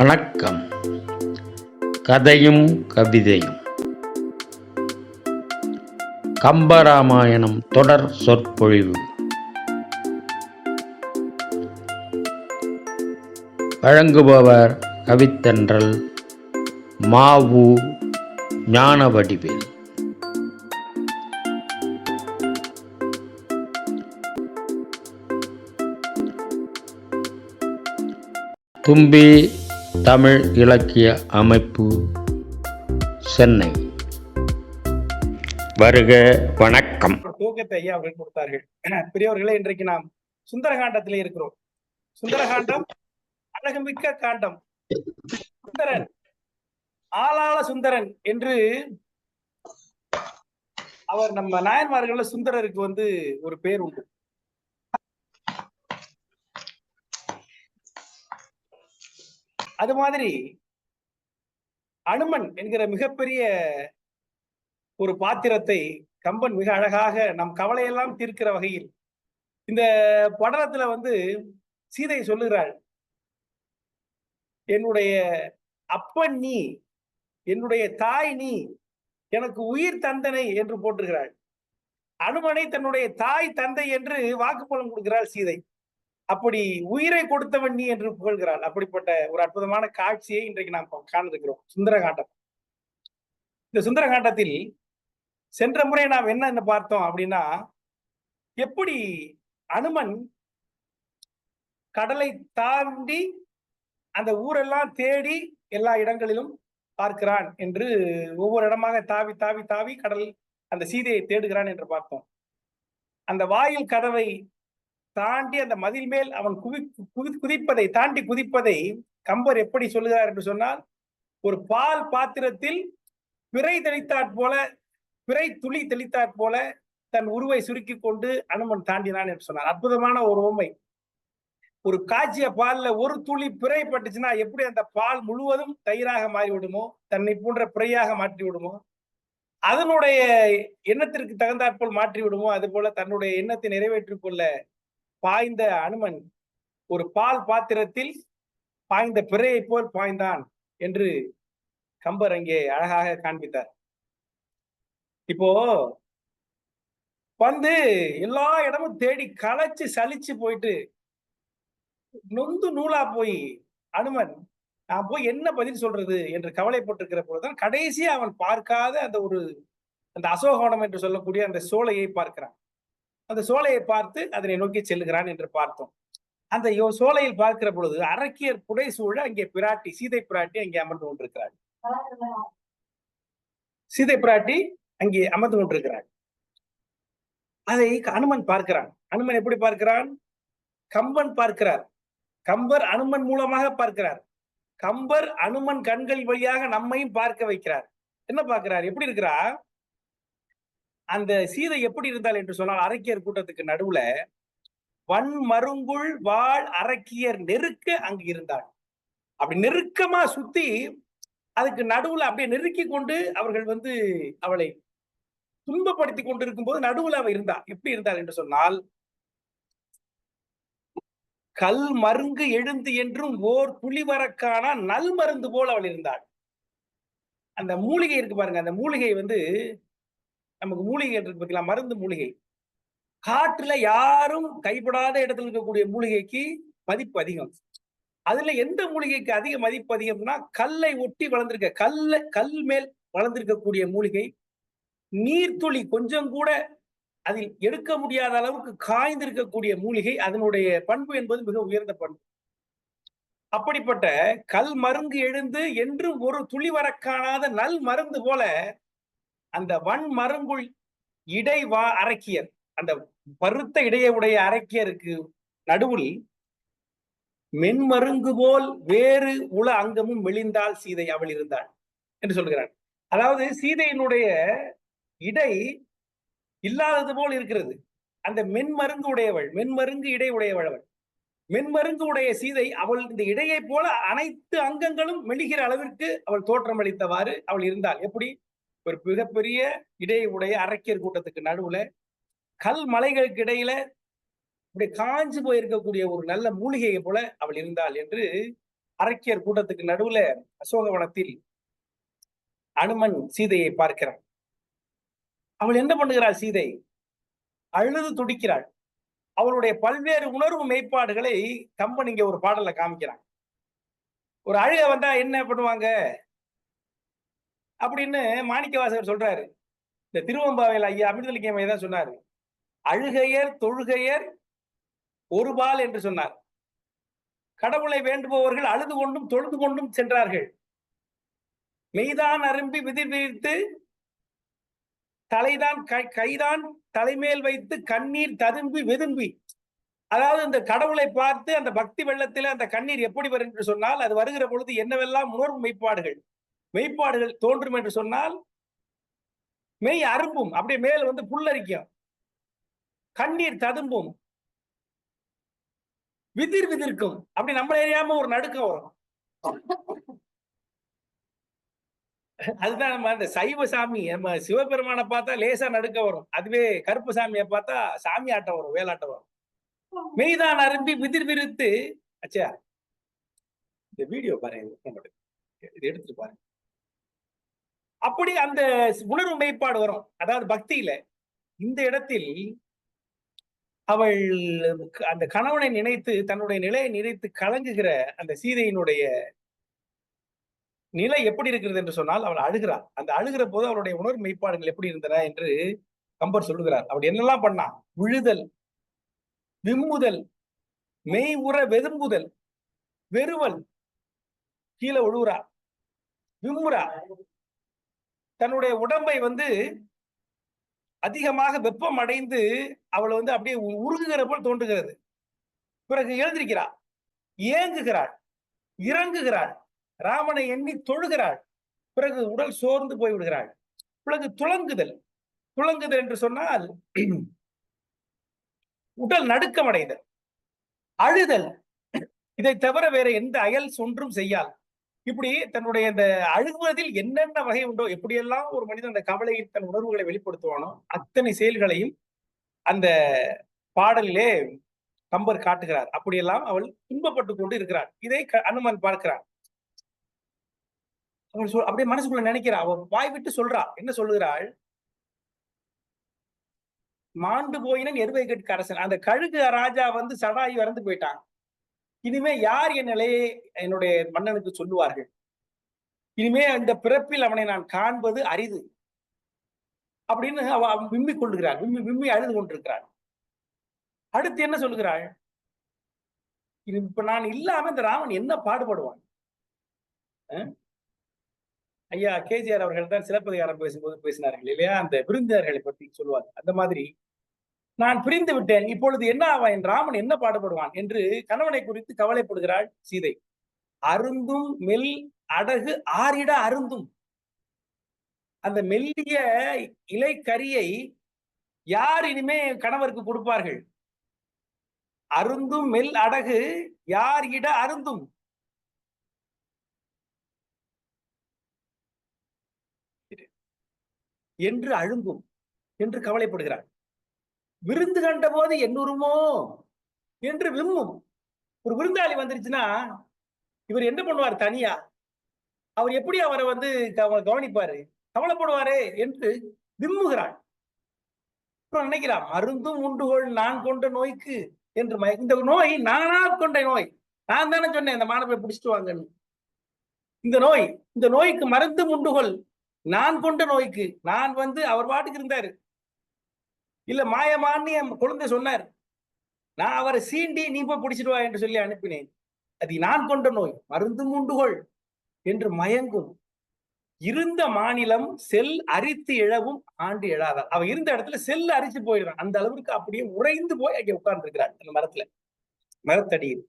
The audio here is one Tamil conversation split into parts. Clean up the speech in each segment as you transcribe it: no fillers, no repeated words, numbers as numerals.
வணக்கம். கதையும் கவிதையும். கம்பராமாயணம் தொடர் சொற்பொழிவு. வழங்குபவர் கவித்தென்றல் மாவு ஞானவடிவேல். தும்பி தமிழ் இலக்கிய அமைப்பு, சென்னை. வருக, வணக்கம். துவக்கத்தை ஐயா அவர்கள் கொடுத்தார்கள். பெரியவர்களே, இன்றைக்கு நாம் சுந்தரகாண்டத்திலே இருக்கிறோம். சுந்தரகாண்டம் அழகுமிக்க காண்டம். சுந்தரன், ஆளாள சுந்தரன் என்று அவர் நம்ம நாயன்மார்கள்ல சுந்தரருக்கு ஒரு பேர் உண்டு. அது மாதிரி அனுமன் என்கிற மிகப்பெரிய ஒரு பாத்திரத்தை கம்பன் மிக அழகாக நம் கவலையெல்லாம் தீர்க்கிற வகையில் இந்த படலத்துல சீதை சொல்லுகிறாள், என்னுடைய அப்பன் நீ, என்னுடைய தாய் நீ, எனக்கு உயிர் தந்தனை என்று போட்டுகிறாள். அனுமனை தன்னுடைய தாய் தந்தை என்று வாக்குப்பலம் கொடுக்கிறாள் சீதை. அப்படி உயிரை கொடுத்தவன் நீ என்று புகழ்கிறாள். அப்படிப்பட்ட ஒரு அற்புதமான காட்சியை இன்றைக்கு நாம் காண இருக்கிறோம். சுந்தரகாண்டம். இந்த சுந்தரகாண்டத்தில் சென்ற முறை நாம் என்ன பார்த்தோம் அப்படின்னா, எப்படி அனுமன் கடலை தாண்டி அந்த ஊரெல்லாம் தேடி எல்லா இடங்களிலும் பார்க்கிறான் என்று ஒவ்வொரு இடமாக தாவி தாவி தாவி கடல் அந்த சீதையை தேடுகிறான் என்று பார்த்தோம். அந்த வாயில் கதவை தாண்டி அந்த மதில் மேல் அவன் குதிப்பதை தாண்டி குதிப்பதை கம்பர் எப்படி சொல்லுகிறார் என்று சொன்னால், ஒரு பால் பாத்திரத்தில் பிறை தெளித்தாற் போல, பிறை துளி தெளித்தாற் போல தன் உருவை சுருக்கி கொண்டு அனுமன் தாண்டினான் என்று சொன்னார். அற்புதமான ஒரு உண்மை. ஒரு காய்ச்சிய பால்ல ஒரு துளி பிறை பட்டுச்சுன்னா எப்படி அந்த பால் முழுவதும் தயிராக மாறிவிடுமோ, தன்னை போன்ற பிறையாக மாற்றி விடுமோ, அதனுடைய எண்ணத்திற்கு தகுந்தாற்போல் மாற்றி விடுமோ, அது போல தன்னுடைய எண்ணத்தை நிறைவேற்றிக் கொள்ள பாய்ந்த அனுமன் ஒரு பால் பாத்திரத்தில் பாய்ந்த பிறையை போல் பாய்ந்தான் என்று கம்பர் அங்கே அழகாக காண்பித்தார். இப்போ எல்லா இடமும் தேடி களைச்சு சலிச்சு போயிட்டு நொந்து நூலா போய் அனுமன் நான் போய் என்ன பதில் சொல்றது என்று கவலைப்பட்டிருக்கிற போதுதான் கடைசியா அவன் பார்க்காத அந்த அசோகவனம் என்று சொல்லக்கூடிய அந்த சோலையை பார்க்கிறான். அந்த சோலையை பார்த்து அதனை நோக்கி செல்லுகிறான் என்று பார்த்தோம். அந்த சோலையில் பார்க்கிற பொழுது அரக்கியர் புடை சூழ அங்கே பிராட்டி, சீதை பிராட்டி அங்கே அமர்ந்து கொண்டிருக்கிறாள். சீதை பிராட்டி அங்கே அமர்ந்து கொண்டிருக்கிறாள். அதை அனுமன் பார்க்கிறான். அனுமன் எப்படி பார்க்கிறான்? கம்பன் பார்க்கிறார். கம்பர் அனுமன் மூலமாக பார்க்கிறார். கம்பர் அனுமன் கண்கள் வழியாக நம்மையும் பார்க்க வைக்கிறார். என்ன பார்க்கிறார்? எப்படி இருக்கிறா அந்த சீதை எப்படி இருந்தால் என்று சொன்னால், அரக்கியர் கூட்டத்துக்கு நடுவுல வன்மருங்குள் வாழ் அரக்கியர் நெருக்க அங்கு இருந்தாள். அப்படி நெருக்கமா சுத்தி அதுக்கு நடுவுல அப்படியே நெருக்கி கொண்டு அவர்கள் அவளை துன்பப்படுத்தி கொண்டிருக்கும் போது நடுவுல அவள் இருந்தாள். எப்படி இருந்தாள் என்று சொன்னால், கல் மருங்கு எழுந்து என்றும் ஓர் துளிவரக்கான நல் மருந்து போல் அவள் இருந்தாள். அந்த மூலிகை இருக்கு பாருங்க, அந்த மூலிகை நமக்கு மூலிகை இருக்கு பார்த்தீங்களா, மருந்து மூலிகை. காற்றுல யாரும் கைப்படாத இடத்துல இருக்கக்கூடிய மூலிகைக்கு மதிப்பு அதிகம். அதுல எந்த மூலிகைக்கு அதிக மதிப்பு அதிகம்னா, கல்லை ஒட்டி வளர்ந்திருக்க கல் மேல் வளர்ந்திருக்கக்கூடிய மூலிகை, நீர்த்துளி கொஞ்சம் கூட அதில் எடுக்க முடியாத அளவுக்கு காய்ந்திருக்கக்கூடிய மூலிகை. அதனுடைய பண்பு என்பது மிக உயர்ந்த பண்பு. அப்படிப்பட்ட கல் மருங்கு எழுந்து என்றும் ஒரு துளி வர காணாத நல் மருந்து போல அந்த வன் மருங்குள் அரக்கியர், அந்த பருத்த இடையை உடைய அரக்கியருக்கு நடுவில் மென்மருங்கு போல் வேறு உள அங்கமும் மெலிந்தால் சீதை அவள் இருந்தாள் என்று சொல்கிறார். அதாவது சீதையினுடைய இடை இல்லாதது போல் இருக்கிறது. அந்த மென்மருங்கு உடையவள், மென்மருங்கு இடை உடையவள் அவள். மென்மருங்கு உடைய சீதை அவள் இந்த இடையை போல அனைத்து அங்கங்களும் மெலிகிற அளவிற்கு அவள் தோற்றம் அளித்தவாறு அவள் இருந்தாள். எப்படி? ஒரு மிகப்பெரிய இடையை உடைய அரக்கியர் கூட்டத்துக்கு நடுவுல கல் மலைகளுக்கு இடையில இப்படி காஞ்சு போயிருக்கக்கூடிய ஒரு நல்ல மூலிகையை போல அவள் இருந்தாள் என்று அரக்கியர் கூட்டத்துக்கு நடுவுல அசோகவனத்தில் அனுமன் சீதையை பார்க்கிறான். அவள் என்ன பண்ணுகிறாள்? சீதை அழுது துடிக்கிறாள். அவளுடைய பல்வேறு உணர்வு மெய்ப்பாடுகளை கம்பன் இங்க ஒரு பாடல்ல காமிக்கிறான். ஒரு அழுக வந்தா என்ன பண்ணுவாங்க அப்படின்னு மாணிக்கவாசகர் சொல்றாரு. இந்த திருவம்பாவையில் ஐயா அமிர்தலிங்கம் தான் சொன்னாரு. அழுகையர் தொழுகையர் ஒருபால் என்று சொன்னார். கடவுளை வேண்டுபவர்கள் அழுது கொண்டும் தொழுது கொண்டும் சென்றார்கள். மெய்தான் அரும்பி விதிர் விரித்து தலைதான் கைதான் தலைமேல் வைத்து கண்ணீர் ததும்பி வெதும்பி. அதாவது இந்த கடவுளை பார்த்து அந்த பக்தி வெள்ளத்தில் அந்த கண்ணீர் எப்படி வரும் என்று சொன்னால், அது வருகிற பொழுது என்னவெல்லாம் உணர்வு மெய்ப்பாடுகள் தோன்றும் என்று சொன்னால், மெய் அரும்பும், அப்படியே மேல் வந்து புல்லரிக்கும், கண்ணீர் ததும்பும், விதிர்க்கும், அப்படி நம்மள அறியாம ஒரு நடுக்கம் வரும். அதுதான் நம்ம அந்த சைவ சாமி, நம்ம சிவபெருமானை பார்த்தா லேசா நடுக்க வரும். அதுவே கருப்பு சாமியை பார்த்தா சாமி ஆட்டம் வரும், வேலாட்டம் வரும். மெய்தான் அரும்பி விதிர் விரித்து. அச்சா, இந்த வீடியோ பாருங்க, இது எடுத்துட்டு பாருங்க. அப்படி அந்த உணர்வு மெய்ப்பாடு வரும். அதாவது பக்தியில இந்த இடத்தில் அவள் அந்த கணவனை நினைத்து, தன்னுடைய நிலையை நினைத்து கலங்குகிற அந்த சீதையினுடைய நிலை எப்படி இருக்கிறது என்று சொன்னால், அவள் அழுகிறாள். அந்த அழுகிற போது அவளுடைய உணர்வு மெய்ப்பாடுகள் எப்படி இருந்தன என்று கம்பர் சொல்லுகிறார். அவள் என்னெல்லாம் பண்ணா? விழுதல், விம்முதல், மெய் உற வெதும்புதல், வெறுவல், கீழே விழுவுறா, விம்முறா, தன்னுடைய உடம்பை வந்து அதிகமாக வெப்பம் அடைந்து அவள் வந்து அப்படியே உருகுகிற போல் தோன்றுகிறது. பிறகு எழுந்திருக்கிறாள், ஏங்குகிறாள், இறங்குகிறாள், ராமனை எண்ணி தொழுகிறாள். பிறகு உடல் சோர்ந்து போய் விடுகிறாள். பிறகு துளங்குதல் என்று சொன்னால் உடல் நடுக்கம் அடைதல், அழுதல். இதை தவிர வேற எந்த அயல் ஒன்றும் செய்யால். இப்படி தன்னுடைய இந்த அழுகுவதில் என்னென்ன வகை உண்டோ, எப்படியெல்லாம் ஒரு மனிதன் அந்த கவலையில் தன் உணர்வுகளை வெளிப்படுத்துவானோ அத்தனை செயல்களையும் அந்த பாடலிலே கம்பர் காட்டுகிறார். அப்படியெல்லாம் அவள் துன்பப்பட்டு கொண்டு இருக்கிறாள். இதை அனுமன் பார்க்கிறான். அவள் அப்படியே மனசுக்குள்ள நினைக்கிறா, அவள் வாய் விட்டு சொல்றா. என்ன சொல்லுகிறாள்? மாண்டு போயினன் எருவை கேட்க அரசன். அந்த கழுகு ராஜா வந்து சடாயி இறந்து போயிட்டான். இனிமே யார் என் நிலையை என்னுடைய மன்னனுக்கு சொல்லுவார்கள்? இனிமே இந்த பிறப்பில் அவனை நான் காண்பது அரிது அப்படின்னு அவ விம்மி கொள்ளுகிறாள். விம்மி அழுது கொண்டிருக்கிறாள். அடுத்து என்ன சொல்லுகிறாள்? இப்ப நான் இல்லாம இந்த ராமன் என்ன பாடுபடுவான்? ஐயா கேஜிஆர் அவர்கள் தான் சிலப்பதிகாரம் பேசும்போது பேசினார்கள் இல்லையா, அந்த விருந்தினர்களை பற்றி சொல்லுவார். அந்த மாதிரி நான் பிரிந்து விட்டேன், இப்பொழுது என்ன ஆவான், ராமன் என்ன பாடுபடுவான் என்று கணவனை குறித்து கவலைப்படுகிறாள் சீதை. அருந்தும் மெல் அடகு ஆறிட அருந்தும். அந்த மெல்லிய இலை கரியை யார் இனிமே கணவருக்கு கொடுப்பார்கள்? அருந்தும் மெல் அடகு யார் இட அருந்தும். என்று அழுங்கும் என்று கவலைப்படுகிறார். விருந்து கண்ட போது என்னுருமோ என்று விம்மும். ஒரு விருந்தாளி வந்துருச்சுன்னா இவர் என்ன பண்ணுவார்? தனியா அவர் எப்படி அவரை வந்து கவனிப்பாரு, கவலைப்படுவாரே என்று விம்முகிறாள். நினைக்கிறான், மருந்தும் உண்டுகொள் நான் கொண்ட நோய்க்கு என்று. இந்த நோய் நானா கொண்ட நோய், நான் தானே சொன்னேன் இந்த மாணவரை பிடிச்சிட்டு வாங்கன்னு. இந்த நோய்க்கு மருந்தும் உண்டுகொள் நான் கொண்ட நோய்க்கு. நான் வந்து அவர் பாட்டுக்கு இருந்தாரு, இல்ல மாயமான்னு என் குழந்தை சொன்னார், நான் அவரை சீண்டி நீ போய் பிடிச்சிட்டு வா என்று சொல்லி அனுப்பினேன். அது நான் கொண்ட நோய், மருந்தும் உண்டுகொள் என்று மயங்கும். இருந்த மாநிலம் செல் அரித்து இழவும் ஆண்டு எழாதார். அவ இருந்த இடத்துல செல் அரிச்சு போயிடுறான். அந்த அளவுக்கு அப்படியே உறைந்து போய் அங்கே உட்கார்ந்து இருக்கிறான் அந்த மரத்துல, மரத்தடியில்.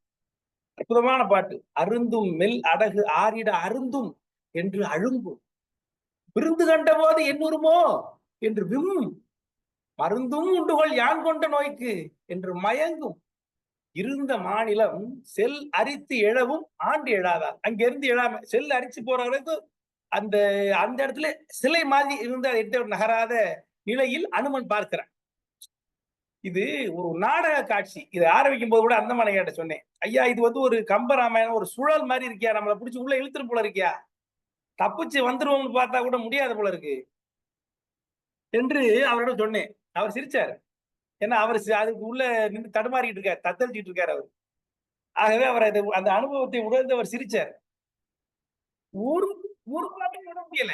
அற்புதமான பாட்டு. அருந்தும் மெல் அடகு ஆறிட அருந்தும் என்று அழுங்கும். விருந்து கண்ட போது என்னுருமோ என்று விம்மும். மருந்தும் உண்டுகொள் யான் கொண்ட நோய்க்கு என்று மயங்கும். இருந்த மாநிலம் செல் அரித்து எழவும் ஆண்டு எழாதார். அங்கிருந்து எழாம செல் அரிச்சு போற வரைக்கும் அந்த இடத்துல சிலை மாதிரி இருந்து அதை எடுத்து நகராத நிலையில் அனுமன் பார்க்கிறான். இது ஒரு நாடக காட்சி. இது ஆரம்பிக்கும் போது கூட அந்தமான் ஐயாட்ட சொன்னேன். ஐயா இது வந்து ஒரு கம்பராமாயணம் ஒரு சுழல் மாதிரி இருக்கியா, நம்மள பிடிச்சு உள்ள இழுத்துட்டு போல இருக்கியா, தப்பிச்சு வந்துருவோம்னு பார்த்தா கூட முடியாது போல இருக்கு என்று அவரிடம் சொன்னேன். அவர் சிரிச்சார். ஏன்னா அவர் அதுக்கு உள்ள நின்று தடுமாறிட்டு இருக்காரு, தத்தளிச்சிட்டு இருக்காரு அவர். ஆகவே அவர் அந்த அனுபவத்தை உணர்ந்து அவர் சிரிச்சார். ஒரு ஒரு பாட்டையும் விட முடியல.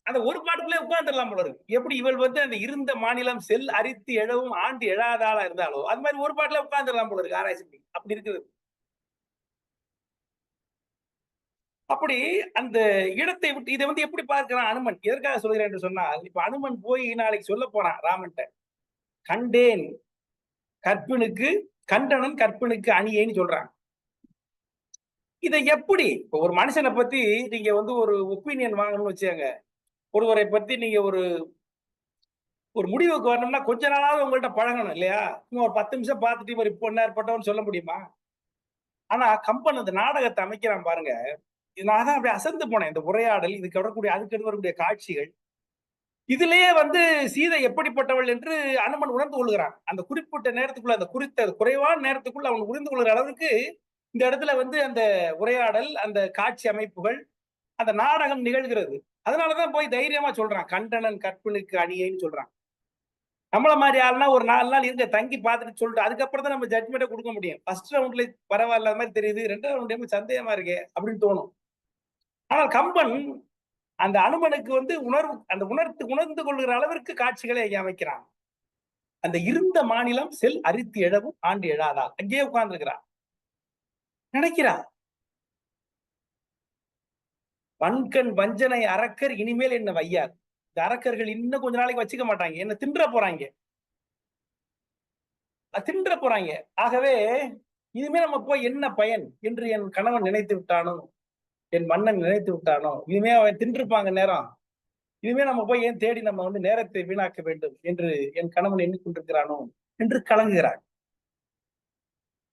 அந்த ஒரு பாட்டுக்குள்ளே உட்கார்ந்துடலாம் போல இருக்கு. எப்படி இவள் வந்து அந்த இருந்த மாநிலம் செல் அரித்து எழவும் ஆண்டு எழாதாளா இருந்தாலோ அது மாதிரி ஒரு பாட்டுல உட்கார்ந்துடலாம் போல இருக்கு ஆராய்ச்சி பண்ணி. அப்படி இருக்குது. அப்படி அந்த இடத்தை விட்டு இதை வந்து எப்படி பார்க்கிறான் அனுமன்? எதற்காக சொல்கிறேன் என்று சொன்னால், இப்ப அனுமன் போய் நாளைக்கு சொல்ல போனான் ராமன்ட்ட. கண்டேன் கற்பினுக்கு கண்டனன் கற்பினுக்கு அணியேன்னு சொல்றான். இதை எப்படி இப்ப ஒரு மனுஷனை பத்தி நீங்க வந்து ஒரு ஒப்பீனியன் வாங்கணும்னு வச்சுக்கோங்க. ஒருவரை பத்தி நீங்க ஒரு ஒரு முடிவுக்கு வரணும்னா கொஞ்ச நாளாவது உங்கள்ட்ட பழகணும் இல்லையா? சும்மா ஒரு 10 நிமிஷம் பார்த்துட்டு இவர் இப்போ நேர்பட்டவன்னு சொல்ல முடியுமா? ஆனா கம்பன் அந்த நாடகத்தை அமைக்கிறான் பாருங்க. நான் தான் அப்படியே அசந்து போனேன். இந்த உரையாடல், இதுக்கு வரக்கூடிய அதுக்கு வரக்கூடிய காட்சிகள். இதிலேயே வந்து சீதை எப்படிப்பட்டவள் என்று அனுமன் உணர்ந்து கொள்கிறான். அந்த குறிப்பிட்ட நேரத்துக்குள்ள அந்த குறித்த குறைவான நேரத்துக்குள்ள அவன் புரிந்து கொள்கிற அளவுக்கு இந்த இடத்துல வந்து அந்த உரையாடல், அந்த காட்சி அமைப்புகள், அந்த நாடகம் நிகழ்கிறது. அதனாலதான் போய் தைரியமா சொல்றான். கண்டனன் கற்பினுக்கு அணியேன்னு சொல்றான். நம்மள மாதிரி ஆள்னா ஒரு 4 நாள் இருங்க தங்கி பார்த்துட்டு சொல்லிட்டு அதுக்கப்புறம் தான் நம்ம ஜட்மெண்ட்டை கொடுக்க முடியும். ஃபர்ஸ்ட் ரவுண்ட்ல பரவாயில்ல மாதிரி தெரியுது. 2வது ரவுண்ட் சந்தேகமா இருக்கே அப்படின்னு தோணும். ஆனால் கம்பன் அந்த அனுமனுக்கு வந்து உணர்ந்து கொள்கிற அளவிற்கு காட்சிகளை அங்கே அமைக்கிறான். அந்த இருந்த மாநிலம் செல் அரித்து எழவும் ஆண்டு எழாதால் அங்கேயே உட்கார்ந்து இருக்கிறான். நினைக்கிறான் வன்கண் வஞ்சனை அரக்கர் இனிமேல் என்ன வையார். இந்த அரக்கர்கள் இன்னும் கொஞ்ச நாளைக்கு வச்சுக்க மாட்டாங்க. என்ன தின்ற போறாங்க. ஆகவே இனிமே நம்ம போய் என்ன பயன் என்று என் கணவன் நினைத்து விட்டானோ, என் மன்னன் நினைத்து விட்டானோ, இனிமே அவன் தின்றிருப்பாங்க நேரம். இனிமே நம்ம போய் ஏன் தேடி நம்ம வந்து நேரத்தை வீணாக்க வேண்டும் என்று என் கணவன் எண்ணிக்கொண்டிருக்கிறானோ என்று கலங்குகிறான்.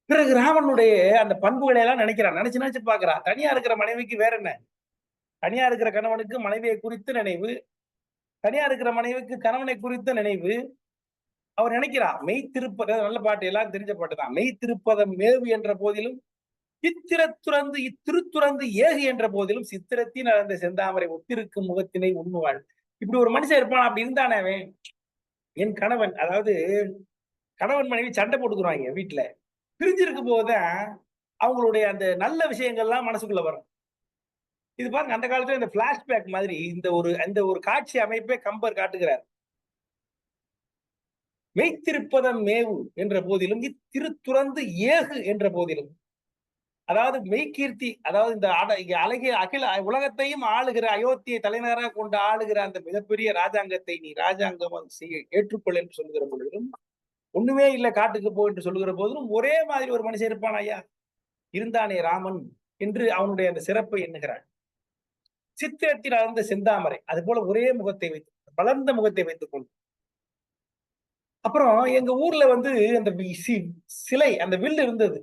பிறகு ராவனுடைய அந்த பண்புகளை எல்லாம் நினைக்கிறான். நினைச்சு பாக்குறான். தனியா இருக்கிற மனைவிக்கு வேற என்ன? தனியா இருக்கிற கணவனுக்கு மனைவியை குறித்து நினைவு, தனியா இருக்கிற மனைவிக்கு கணவனை குறித்த நினைவு. அவர் நினைக்கிறார் மெய்த்திருப்பத நல்ல பாட்டு எல்லாரும் தெரிஞ்ச பாட்டு தான். மெய்த்திருப்பதம் மேவு என்ற போதிலும் இத்திருத்துறந்து ஏகு என்ற போதிலும் சித்திரத்தின் அளந்த செந்தாமரை ஒத்திருக்கும் முகத்தினை உண்ணுவாள். இப்படி ஒரு மனுஷன் இருப்பான். அப்படி இருந்தானே அவன் என் கணவன். அதாவது கணவன் மனைவி சண்டை போட்டுக்குறாங்க வீட்டுல. பிரிஞ்சிருக்கும் போதுதான் அவங்களுடைய அந்த நல்ல விஷயங்கள்லாம் மனசுக்குள்ள வரும். இது பாருங்க அந்த காலத்துல இந்த பிளாஷ்பேக் மாதிரி இந்த ஒரு காட்சி அமைப்பை கம்பர் காட்டுகிறார். மெய்த்திருப்பதம் மேவு என்ற போதிலும் இத்திருத்துறந்து ஏகு என்ற போதிலும், அதாவது மெய்கீர்த்தி, அதாவது இந்த அழகிய அகில உலகத்தையும் ஆளுகிற அயோத்தியை தலைநகராக கொண்டு ஆளுகிற அந்த மிகப்பெரிய ராஜாங்கத்தை நீ ராஜாங்கம் செய்ய ஏற்றுக்கொள் என்று சொல்லுகிற பொழுதும், ஒண்ணுமே இல்லை காட்டுக்கு போ என்று சொல்லுகிற போதிலும் ஒரே மாதிரி ஒரு மனுஷன் இருப்பான் ஐயா. இருந்தானே ராமன் என்று அவனுடைய அந்த சிறப்பை எண்ணுகிறான். சித்திரத்தில் அளந்த செந்தாமரை அது போல ஒரே முகத்தை வைத்து வளர்ந்த முகத்தை வைத்துக் கொண்டு. அப்புறம் எங்க ஊர்ல வந்து அந்த சிலை அந்த வில் இருந்தது.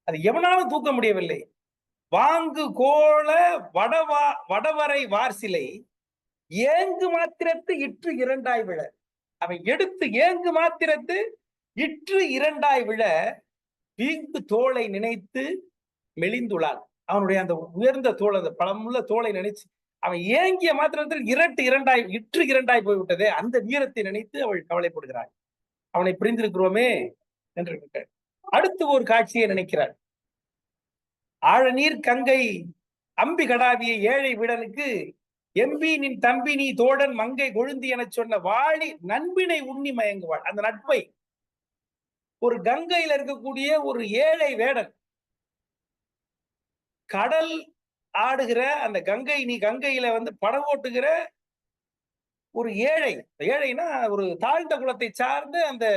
அது எவனாலும் தூக்க முடியவில்லை. வாங்கு கோல வடவரை வார் சிலை ஏங்கு மாத்திரத்து இற்று இரண்டாய் விழ. அவன் எடுத்து ஏங்கு மாத்திரத்து இற்று இரண்டாய் விழ வீங்கு தோளை நினைத்து மெலிந்துள்ளான். அவனுடைய அந்த உயர்ந்த தோல், அந்த பழமுள்ள தோலை நினைச்சு அவன் ஏங்கிய மாத்திரத்தில் இற்று இரண்டாய் போய்விட்டதே, அந்த வீரத்தை நினைத்து அவள் கவலைப்படுகிறாள். அவனை பிரிந்திருக்கிறோமே என்று. அடுத்து ஒரு காட்சியை நினைக்கிறாள். ஆழநீர் கங்கை அம்பி கடாவிய ஏழை வீடனுக்கு எம்பி நின் தம்பி நீ தோழன் மங்கை கொழுந்தி என சொன்ன வாழி நண்பினை உண்ணி மயங்குவாள். அந்த நட்பை ஒரு கங்கையில இருக்கக்கூடிய ஒரு ஏழை வேடன், கடல் ஆடுகிற அந்த கங்கையில வந்து படகோட்டுகிற ஒரு ஏழைனா ஒரு தாழ்ந்த குலத்தை சார்ந்த அந்த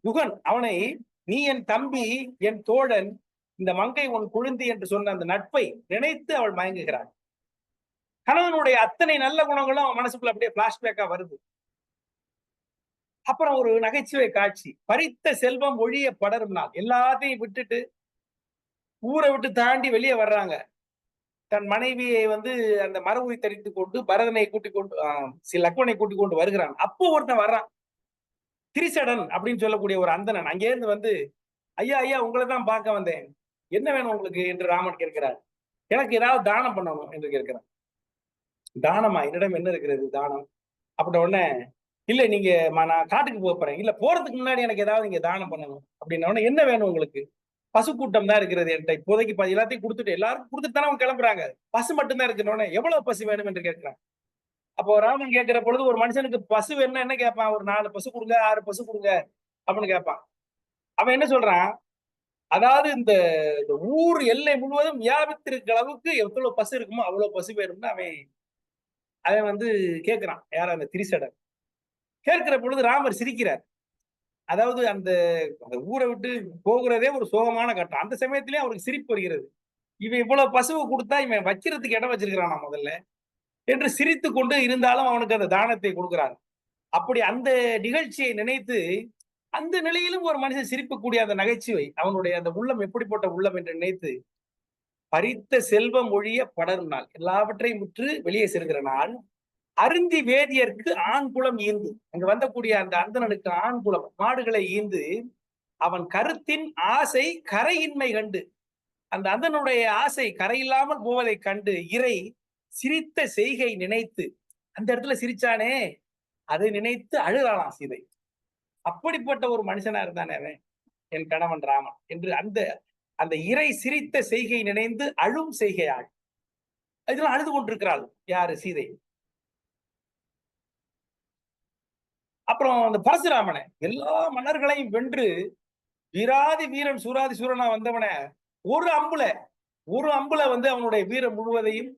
யுகன், அவனை நீ என் தம்பி என் தோழன் இந்த மங்கை உன் குழுந்தி என்று சொன்ன அந்த நட்பை நினைத்து அவள் மயங்குகிறாள். கணவனுடைய அத்தனை நல்ல குணங்களும் அவன் மனசுக்குள்ள அப்படியே பிளாஷ்பேக்கா வருது. அப்புறம் ஒரு நகைச்சுவை காட்சி. பறித்த செல்வம் ஒழிய படரும் நாள். எல்லாத்தையும் விட்டுட்டு ஊரை விட்டு தாண்டி வெளியே வர்றாங்க. தன் மனைவியை வந்து அந்த மரபுரி தரித்துக் கொண்டு பரதனை கூட்டிக் கொண்டு லக்ஷ்மணனை கூட்டிக் கொண்டு வருகிறான். அப்போ ஒருத்தன் வர்றான். திரிசடன் அப்படின்னு சொல்லக்கூடிய ஒரு அந்தணன் அங்கேருந்து வந்து, ஐயா ஐயா உங்களை தான் பார்க்க வந்தேன், என்ன வேணும் உங்களுக்கு என்று ராமன் கேட்கிறார். எனக்கு ஏதாவது தானம் பண்ணணும் என்று கேட்கிறார். தானமா? என்னிடம் என்ன இருக்கிறது தானம்? அப்படின்ன உடனே, இல்ல நீங்க நான் காட்டுக்கு போறேன். இல்ல போறதுக்கு முன்னாடி எனக்கு ஏதாவது நீங்க தானம் பண்ணணும் அப்படின்ன உடனே, என்ன வேணும் உங்களுக்கு? பசு கூட்டம் தான் இருக்கிறது என்கிட்ட இப்போதைக்கு, எல்லாத்தையும் கொடுத்துட்டு எல்லாருக்கும் கொடுத்துட்டு தானே அவங்க கிளம்புறாங்க. பசு மட்டும் தான் இருக்கிற உடனே, எவ்வளவு பசு வேணும் என்று கேட்கிறான். அப்போ ராமன் கேட்கிற பொழுது, ஒரு மனுஷனுக்கு பசு வேணும்னா என்ன கேட்பான்? ஒரு 4 பசு கொடுங்க, 6 பசு கொடுங்க அப்படின்னு கேட்பான். அவன் என்ன சொல்றான்? அதாவது இந்த ஊர் எல்லை முழுவதும் வியாபித்திருக்கிற அளவுக்கு எவ்வளவு பசு இருக்குமோ அவ்வளவு பசு வேணும்னு அவன் அவன் வந்து கேட்கிறான். யார்? அந்த திரிசடன். கேட்கிற பொழுது ராமர் சிரிக்கிறார். அதாவது அந்த அந்த ஊரை விட்டு போகிறதே ஒரு சோகமான கட்டம். அந்த சமயத்திலேயே அவருக்கு சிரிப்பு வருகிறது. இவன் இவ்வளவு பசுவை கொடுத்தா இவன் வைக்கிறதுக்கு இடம் வச்சிருக்கிறானா முதல்ல என்று சிரித்து கொண்டு இருந்தாலும் அவனுக்கு அந்த தானத்தை கொடுக்கிறார். அப்படி அந்த நிகழ்ச்சியை நினைத்து அந்த நிலையிலும் ஒரு மனுஷன் சிரிக்கக்கூடிய அந்த நகைச்சுவை, அவனுடைய அந்த உள்ளம் எப்படிப்பட்ட உள்ளம் என்று நினைத்து, பறித்த செல்வம் ஒழிய படரும் நாள், எல்லாவற்றையும் முற்று வெளியே செல்கிற நாள், அருந்தி வேதியர்க்கு ஆண் குலம் ஈந்து, அங்க வந்தக்கூடிய அந்த அந்தணனுக்கு ஆண் குலம் மாடுகளை ஈந்து, அவன் கருத்தின் ஆசை கரையின்மை கண்டு, அந்த அந்தனுடைய ஆசை கரையில்லாமல் போவதை கண்டு இறை சிரித்த செய்கை நினைத்து, அந்த இடத்துல சிரிச்சானே அதை நினைத்து அழுறாளாம் சீதை. அப்படிப்பட்ட ஒரு மனுஷனா இருந்தானே அவன் என் கணவன் ராமன் என்று அந்த அந்த இறை சிரித்த செய்கை நினைந்து அழும் செய்கையாள். இதெல்லாம் அழுது கொண்டிருக்கிறாள் யாரு? சீதை. அப்புறம் அந்த பரசுராமனை எல்லா மன்னர்களையும் வென்று வீராதி வீரன் சூராதி சூரனா வந்தவன ஒரு அம்புல வந்து அவனுடைய வீரம் முழுவதையும்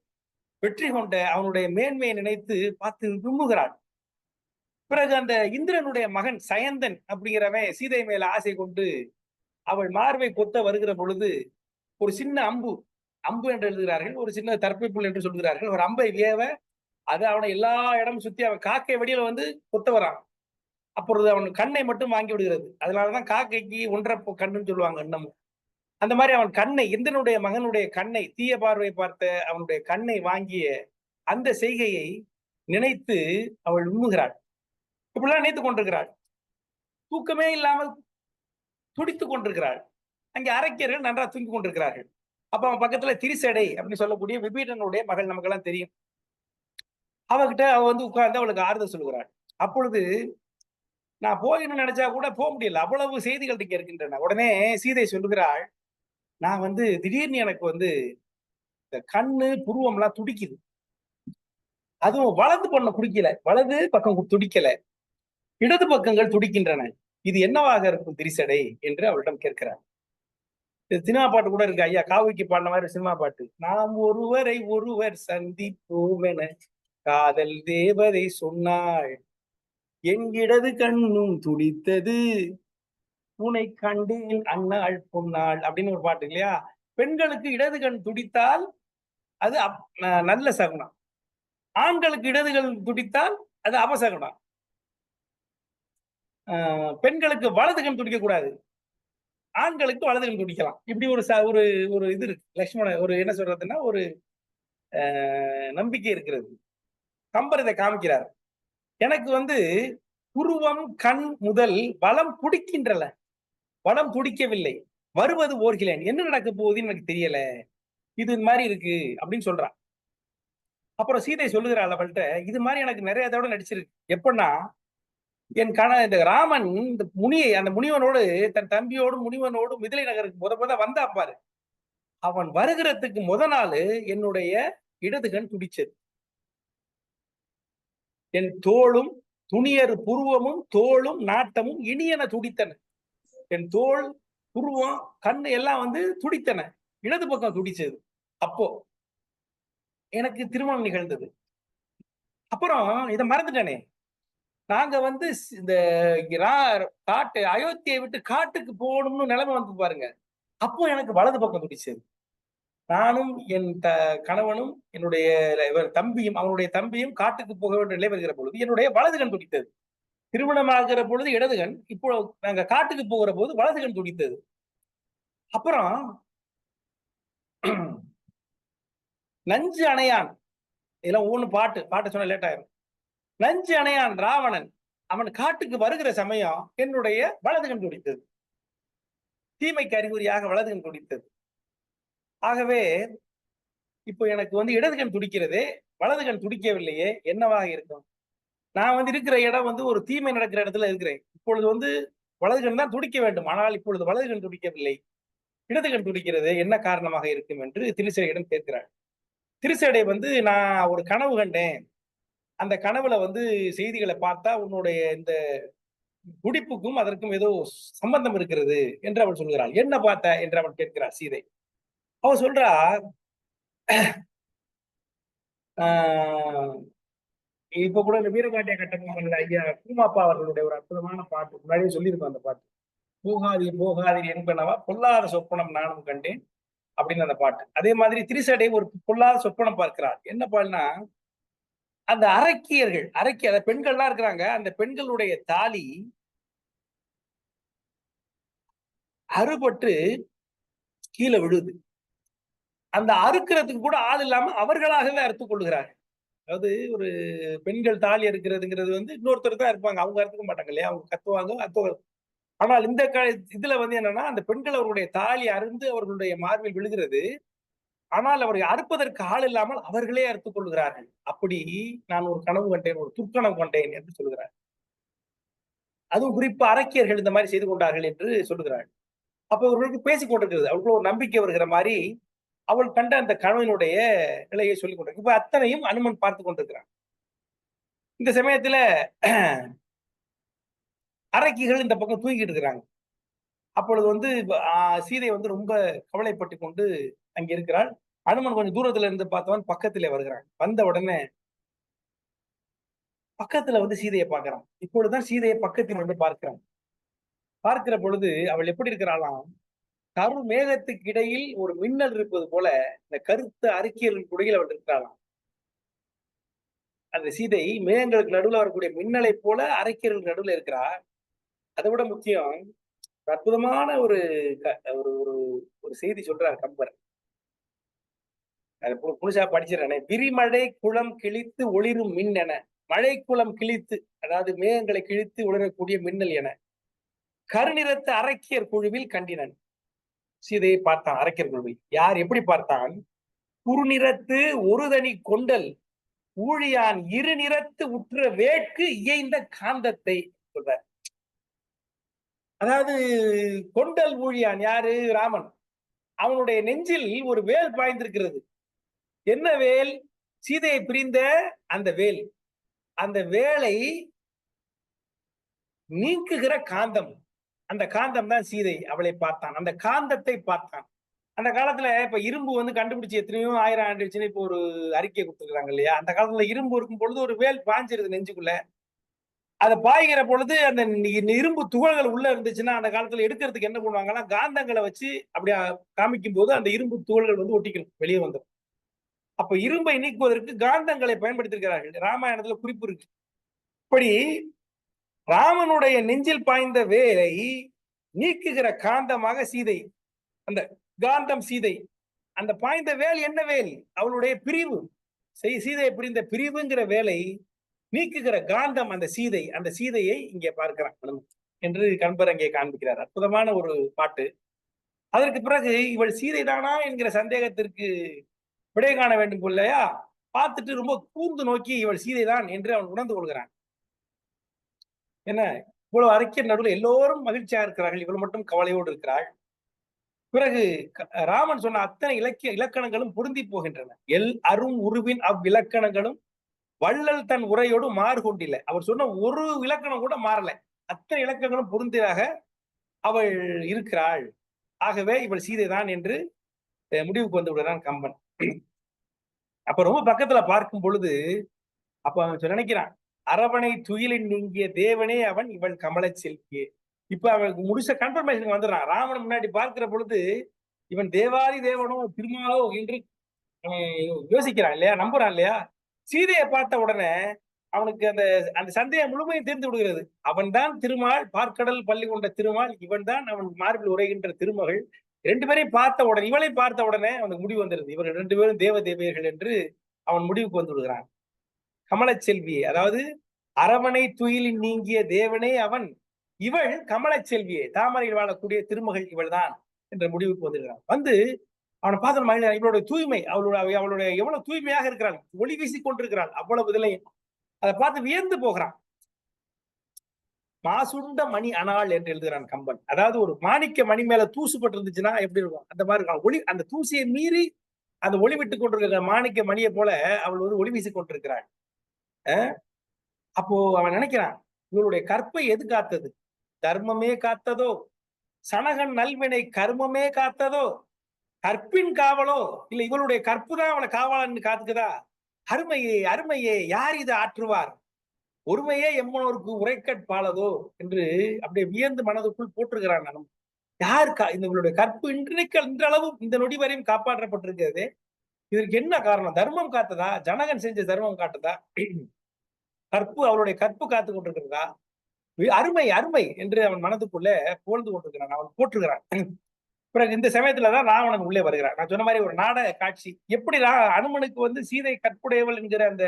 வெற்றி கொண்ட அவனுடைய மேன்மையை நினைத்து பார்த்து விரும்புகிறாள். பிறகு அந்த இந்திரனுடைய மகன் சயந்தன் அப்படிங்கிறவன் சீதை மேல ஆசை கொண்டு அவள் மார்பை கொத்த வருகிற பொழுது ஒரு சின்ன அம்பு என்று எழுதுகிறார்கள், ஒரு சின்ன தற்பிப்புள் என்று சொல்கிறார்கள். ஒரு அம்பை வேவ அது அவனை எல்லா இடமும் சுத்தி அவன் காக்கை வடியில வந்து கொத்த வரான். அப்பொழுது அவன் கண்ணை மட்டும் வாங்கி விடுகிறது. அதனாலதான் காக்கைக்கு ஒன்றரை கண்ணுன்னு சொல்லுவாங்க இன்னமும். அந்த மாதிரி அவன் கண்ணை, இந்திரனுடைய மகனுடைய கண்ணை, தீய பார்வை பார்த்த அவனுடைய கண்ணை வாங்கிய அந்த செய்கையை நினைத்து அவள் உண்ணுகிறாள். இப்படிலாம் நினைத்துக் கொண்டிருக்கிறாள். தூக்கமே இல்லாமல் துடித்துக் கொண்டிருக்கிறாள். அங்கே அரக்கியர்கள் நன்றா தூங்கிக் கொண்டிருக்கிறார்கள். அப்ப அவன் பக்கத்துல திரிசடை அப்படின்னு சொல்லக்கூடிய விபீடனுடைய மகள் நமக்கெல்லாம் தெரியும். அவகிட்ட அவ வந்து உட்கார்ந்து அவளுக்கு ஆறுதல் சொல்கிறாள். அப்பொழுது நான் போகணும்னு நினைச்சா கூட போக முடியல, அவ்வளவு செய்திகள் இங்க இருக்கின்றன. உடனே சீதை சொல்லுகிறாள், நான் வந்து திடீர்னு எனக்கு வந்து இந்த கண்ணு புருவம் எல்லாம் துடிக்குது. அதுவும் வலது பண்ண குடிக்கல, வலது பக்கம் துடிக்கல, இடது பக்கங்கள் துடிக்கின்றன. இது என்னவாக இருக்கும் திரிசடை என்று அவளிடம் கேட்கிறார். சினிமா பாட்டு கூட இருக்கு ஐயா, காவிக்கு பாடின மாதிரி சினிமா பாட்டு. நாம் ஒருவரை ஒருவர் சந்திப்போம் என காதல் தேவதை சொன்னாள், என் இடது கண்ணும் துடித்தது உன்னை கண்டேன் அண்ணாள் பொன்னாள் அப்படின்னு ஒரு பாட்டு இல்லையா? பெண்களுக்கு இடது கண் துடித்தால் அது நல்ல சகுனம், ஆண்களுக்கு இடது கண் துடித்தால் அது அபசகுனம். பெண்களுக்கு வலது கண் துடிக்க கூடாது, ஆண்களுக்கு வலது கண் துடிக்கலாம். இப்படி ஒரு ஒரு ஒரு இது இருக்கு. லட்சுமண ஒரு என்ன சொல்றதுன்னா ஒரு நம்பிக்கை இருக்கிறது. கம்பர் இதை காமிக்கிறார். எனக்கு வந்து புருவம் கண் முதல் வலம் துடிக்கின்றன, வலம் துடிக்கவில்லை, வருவது ஓர்கிறேன், என்ன நடக்க போகுதுன்னு எனக்கு தெரியல, இது மாதிரி இருக்கு அப்படின்னு சொல்றான். அப்புறம் சீதை சொல்லுகிறாள் அவள்கிட்ட, இது மாதிரி எனக்கு நிறைய தடவை நடிச்சிருக்கு. எப்படின்னா, என் இந்த ராமன் இந்த முனியை, அந்த முனிவனோடு தன் தம்பியோடு முனிவனோடு மிதிலை நகருக்கு முத வந்தா பாரு, அவன் வருகிறதுக்கு முத நாள் என்னுடைய இடது கண் துடிச்சது. என் தோளும் துணியறு புருவமும் தோளும் நாட்டமும் இனியன துடித்தன. என் தோல் புருவம் கண்ணு எல்லாம் வந்து துடித்தன, இடது பக்கம் துடிச்சது. அப்போ எனக்கு திருமணம் நிகழ்ந்தது. அப்புறம் இதை மறந்துட்டேனே, நாங்க வந்து இந்த காட்டு அயோத்தியை விட்டு காட்டுக்கு போகணும்னு நிலைமை வந்து பாருங்க. அப்போ எனக்கு வலது பக்கம் துடிச்சது. நானும் என் கணவனும் என்னுடைய தம்பியும் அவனுடைய தம்பியும் காட்டுக்கு போக வேண்டிய நிலை வருகிற பொழுது என்னுடைய வலது கண் துடித்தது. திருமணமாகிற பொழுது இடது கண், இப்போ நாங்க காட்டுக்கு போகிற போது வலது கண் துடித்தது. அப்புறம் நஞ்சு அணையான், இதெல்லாம் ஒண்ணு பாட்டு சொன்ன லேட் ஆயிரும். நஞ்சு அணையான் ராவணன் அவன் காட்டுக்கு வருகிற சமயம் என்னுடைய வலது கண் துடித்தது. தீமைக்கு அறிகுறியாக வலது கண் துடித்தது. ஆகவே இப்போ எனக்கு இடது கண் துடிக்கிறதே, வலது கண் துடிக்கவில்லையே, என்னவாக இருக்கும்? நான் இருக்கிற இடம் ஒரு தீமை நடக்கிற இடத்துல இருக்கிறேன். இப்பொழுது வலது கண் தான் துடிக்க வேண்டும். ஆனால் இப்பொழுது வலது கண் துடிக்கவில்லை. இடது கண் துடிக்கிறது என்ன காரணமாக இருக்கும் என்று திருச்சடையிடம் கேட்கிறார். திருச்சடை நான் ஒரு கனவு கண்டேன். அந்த கனவுல செய்திகளை பார்த்தா உன்னுடைய இந்த துடிப்புக்கும் அதற்கும் ஏதோ சம்பந்தம் இருக்கிறது என்று அவள் சொல்கிறாள். என்ன பார்த்த என்று அவள் கேட்கிறார் சீதை. அவள் சொல்றா, இப்ப கூட இந்த வீரபாண்டிய கட்டபொம்மன்ல ஐயா கூமாப்பா அவர்களுடைய ஒரு அற்புதமான பாட்டு முன்னாடியே சொல்லியிருக்கோம். அந்த பாட்டு போகாதீர் போகாதீர் என்பனவா பொல்லாத சொப்பனம் நானும் கண்டேன் அப்படின்னு அந்த பாட்டு. அதே மாதிரி திரிசடை ஒரு பொல்லாத சொப்பனம் பார்க்கிறார். என்ன பாருன்னா, அந்த அரக்கியர்கள் அந்த பெண்கள்லாம் இருக்கிறாங்க. அந்த பெண்களுடைய தாலி அறுபட்டு கீழே விழுது. அந்த அறுக்கிறதுக்கு கூட ஆள் இல்லாம அவர்களாகவே அறுத்துக் கொள்ளுகிறார்கள். அதாவது ஒரு பெண்கள் தாலி அறுக்கிறதுங்கிறது இன்னொருத்தர் தான் இருப்பாங்க. அவங்க அறுத்துக்க மாட்டாங்க இல்லையா? அவங்க கத்துவாங்க. ஆனால் இந்த இதுல என்னன்னா, அந்த பெண்கள் அவர்களுடைய தாலி அருந்து அவர்களுடைய மார்பில் விழுகிறது. ஆனால் அவரை அறுப்பதற்கு ஆள் இல்லாமல் அவர்களே அறுத்துக் கொள்கிறார்கள். அப்படி நான் ஒரு கனவு கண்டேன், ஒரு துர்க்கனவு கண்டேன் என்று சொல்கிறார். அதுவும் குறிப்பா அரக்கியர்கள் இந்த மாதிரி செய்து கொண்டார்கள் என்று சொல்லுகிறார்கள். அப்ப அவர்களுக்கு பேசிக் கொண்டிருக்கிறது. அவர்களுக்கு ஒரு நம்பிக்கை வருகிற மாதிரி அவள் கண்ட அந்த கனவினுடைய நிலையை சொல்லிக் கொண்டிருக்க. இப்ப அத்தனையும் அனுமன் பார்த்து கொண்டிருக்கிறான். இந்த சமயத்துல அரக்கிகள் இந்த பக்கம் தூங்கிட்டு இருக்கிறாங்க. அப்பொழுது சீதை ரொம்ப கவலைப்பட்டு கொண்டு அங்க இருக்கிறாள். அனுமன் கொஞ்சம் தூரத்துல இருந்து பார்த்தவன் பக்கத்திலே வருகிறான். வந்த உடனே பக்கத்துல சீதையை பார்க்கிறான். இப்பொழுதுதான் சீதையை பக்கத்தில் பார்க்கிறான். பார்க்கிற பொழுது அவள் எப்படி இருக்கிறாளாம், கரு மேகத்துக்கு இடையில் ஒரு மின்னல் இருப்பது போல இந்த கருத்த அறிக்கையர்களுக்கு இடையில் அவள் இருக்கிறாளாம். அந்த சீதை மேகங்களுக்கு நடுவில் வரக்கூடிய மின்னலை போல அறிக்கையர்களுக்கு நடுவில் இருக்கிறார். அதை விட முக்கியம், அற்புதமான ஒரு ஒரு ஒரு செய்தி சொல்றார் கம்பர். புதுசா படிச்சிடறேன். விரிமழை குளம் கிழித்து ஒளிரும் மின் என, மழை குளம் கிழித்து, அதாவது மேகங்களை கிழித்து ஒளிரக்கூடிய மின்னல் என, கருநிறத்து அரக்கியர் குழுவில் கண்டினன். சீதையை பார்த்தான் அரக்கியர் குழுவில். யார் எப்படி பார்த்தான்? குறுநிறத்து ஒரு தனி கொண்டல் ஊழியான் இரு நிறத்து உற்ற வேட்கு இயைந்த காந்தத்தை சொல்றார். அதாவது கொண்டல் ஊழியான் யாரு? ராமன். அவனுடைய நெஞ்சில் ஒரு வேல் பாய்ந்திருக்கிறது. என்ன வேல்? சீதையை பிரிந்த அந்த வேல். அந்த வேலை நீக்குகிற காந்தம். அந்த காந்தம் தான் சீதை. அவளை பார்த்தான், அந்த காந்தத்தை பார்த்தான். அந்த காலத்துல இப்ப இரும்பு கண்டுபிடிச்சு எத்தனையோ ஆயிரம் ஆண்டுச்சுன்னு இப்போ ஒரு அறிக்கை கொடுத்துருக்காங்க இல்லையா? அந்த காலத்துல இரும்பு இருக்கும் பொழுது ஒரு வேல் பாஞ்சிருது நெஞ்சுக்குள்ள. அதை பாய்கிற பொழுது அந்த இரும்பு துகள்கள் உள்ள இருந்துச்சுன்னா அந்த காலத்துல எடுக்கிறதுக்கு என்ன பண்ணுவாங்கன்னா, காந்தங்களை வச்சு அப்படியே காமிக்கும் போது அந்த இரும்பு துகள்கள் ஒட்டிக்கணும், வெளியே வந்துடும். அப்ப இரும்பை நீக்குவதற்கு காந்தங்களை பயன்படுத்தியிருக்கிறார்கள். ராமாயணத்துல குறிப்பு இருக்கு. இப்படி ராமனுடைய நெஞ்சில் பாய்ந்த வேலை நீக்குகிற காந்தமாக சீதை. அந்த காந்தம் சீதை. அந்த பாய்ந்த வேல் என்ன வேல்? அவளுடைய பிரிவு. சீதையை பிரிந்த பிரிவுங்கிற வேலை நீக்குகிற காந்தம் அந்த சீதை. அந்த சீதையை இங்கே பார்க்கிறான் என்று கம்பர் அங்கே காண்பிக்கிறார். அற்புதமான ஒரு பாட்டு. அதற்கு பிறகு இவள் சீதை தானா என்கிற சந்தேகத்திற்கு விடை காண வேண்டும் இல்லையா? பார்த்துட்டு ரொம்ப கூர்ந்து நோக்கி இவள் சீதை தான் என்று அவன் உணர்ந்து கொள்கிறான். என்ன இவ்வளவு அரக்கியர் நடுவில் எல்லோரும் மகிழ்ச்சியா இருக்கிறார்கள், இவள் மட்டும் கவலையோடு இருக்கிறாள். பிறகு ராமன் சொன்ன அத்தனை இலக்கணங்களும் பொருந்தி போகின்றன. எல் அரும் உருவின் அவ்விலக்கணங்களும் வள்ளல் தன் உரையோடு மாறு கொண்டில்ல. அவர் சொன்ன ஒரு இலக்கணம் கூட மாறல. அத்தனை இலக்கணங்களும் பொருந்தியாக அவள் இருக்கிறாள். ஆகவே இவள் சீதை தான் என்று முடிவுக்கு வந்து விடுறான் கம்பன். அப்ப ரொம்ப பக்கத்துல பார்க்கும் பொழுது அப்ப அவன் நினைக்கிறான், அரவணை துயிலின் நீங்கிய தேவனே அவன் இவள் கமல செல்வியே. இப்ப அவனுக்கு முடிச்ச கன்ஃபர்மேஷன் வந்துடுறான். ராமன் முன்னாடி பார்க்கிற பொழுது இவன் தேவாதி தேவனோ திருமாலோ என்று யோசிக்கிறான் இல்லையா, நம்புறான் இல்லையா? சீதையை பார்த்த உடனே அவனுக்கு அந்த அந்த சந்தேகம் முழுமையும் தீர்ந்து விடுகிறது. அவன் தான் திருமால், பார்க்கடல் பள்ளி கொண்ட திருமால், இவன் தான் அவன் மார்பில் உரைகின்ற திருமகள். ரெண்டு பேரையும் பார்த்த உடனே, இவளை பார்த்த உடனே அவனுக்கு முடிவு வந்துருது, இவர்கள் ரெண்டு பேரும் தேவ தேவியர்கள் என்று அவன் முடிவுக்கு வந்து விடுகிறான். கமல செல்வி, அதாவது அரவணை துயிலின் நீங்கிய தேவனே அவன், இவள் கமலச் செல்வியே, தாமரையில் வாழக்கூடிய திருமகள் இவள்தான் என்ற முடிவுக்கு வந்துடுறான். வந்து அவனை பார்த்து மகிழ்ச்சி, இவளுடைய தூய்மை, அவளுடைய எவ்வளவு தூய்மையாக இருக்கிறாள், ஒளி வீசிக் கொண்டிருக்கிறாள், அவ்வளவு இதுலையும் அதை பார்த்து வியந்து போகிறான். மாசுண்ட மணி அனாள் என்று எழுதுகிறான் கம்பன். அதாவது ஒரு மாணிக்க மணி மேல தூசு பட்டு இருந்துச்சுன்னா எப்படி இருக்கும், அந்த மாதிரி இருக்கான். ஒளி, அந்த தூசியை மீறி அந்த ஒளி விட்டுக் கொண்டிருக்கிற மாணிக்க மணியை போல அவள் வந்து ஒளி வீசிக் கொண்டிருக்கிறாள். அப்போ அவன் நினைக்கிறான், இவளுடைய கற்பை எது காத்தது? தர்மமே காத்ததோ, சனகன் நல்வினை கர்மமே காத்ததோ, கற்பின் காவலோ, இல்ல இவளுடைய கற்பு தான் அவளை காவலன்னு காத்துக்குதா? அருமையே அருமையே, யார் இதை ஆற்றுவார்? ஒருமையே எம்மனோருக்கு உரைக்கட்பாலதோ என்று அப்படியே வியந்து மனதுக்குள் போற்றுகிறான். நான் யார் இவளுடைய கற்பு இன்றளவும் இந்த நொடி வரையும் காப்பாற்றப்பட்டிருக்கிறது. இதற்கு என்ன காரணம்? தர்மம் காத்ததா? ஜனகன் செஞ்ச தர்மம் காட்டுதா? கற்பு, அவளுடைய கற்பு காத்து கொண்டிருக்கிறதா? அருமை அருமை என்று அவன் மனதுக்குள்ள புகழ்ந்து கொண்டிருக்கிறான், அவன் போற்றுகிறான். பிறகு இந்த சமயத்துலதான் ராவணன் உள்ளே வருகிறான். நான் சொன்ன மாதிரி ஒரு நாடக காட்சி. எப்படி அனுமனுக்கு வந்து சீதை கற்புடையவள் என்கிற அந்த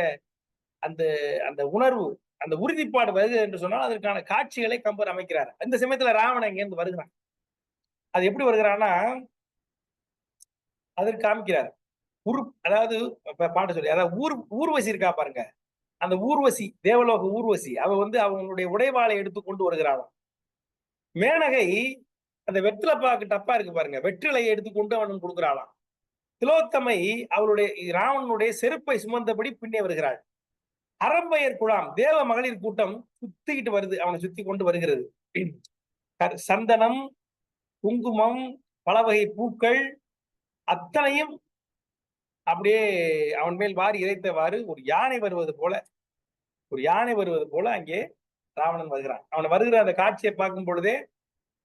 அந்த அந்த உணர்வு, அந்த உறுதிப்பாடு வருது என்று சொன்னால் அதற்கான காட்சிகளை கம்பர் அமைக்கிறார். இந்த சமயத்துல ராவணன் இங்கிருந்து வருகிறான். அது எப்படி வருகிறான்னா, அதற்கு காமிக்கிறார். அதாவது பாட்டு சொல்லி, அதாவது ஊர்வசி இருக்கா பாருங்க, அந்த ஊர்வசி, தேவலோக ஊர்வசி, அவ வந்து அவங்களுடைய உடைவாளை எடுத்து கொண்டு வருகிறாள். மேனகை அந்த வெற்றிலப்பாக்கு டப்பா இருக்கு பாருங்க, வெற்றிலையை எடுத்துக்கொண்டு அவனுக்கு கொடுக்கிறாளாம். திலோத்தமை அவளுடைய ராவணனுடைய செருப்பை சுமந்தபடி பின்னே வருகிறாள். அரம்பையர் குழாம், தேவ மகளிர் கூட்டம் சுத்திக்கிட்டு வருது, அவனை சுத்தி கொண்டு வருகிறது. சந்தனம், குங்குமம், பல வகை பூக்கள் அத்தனையும் அப்படியே அவன் மேல் வாரி இறைத்தவாறு ஒரு யானை வருவது போல அங்கே ராவணன் வருகிறான். அவன் வருகிற அந்த காட்சியை பார்க்கும் பொழுதே,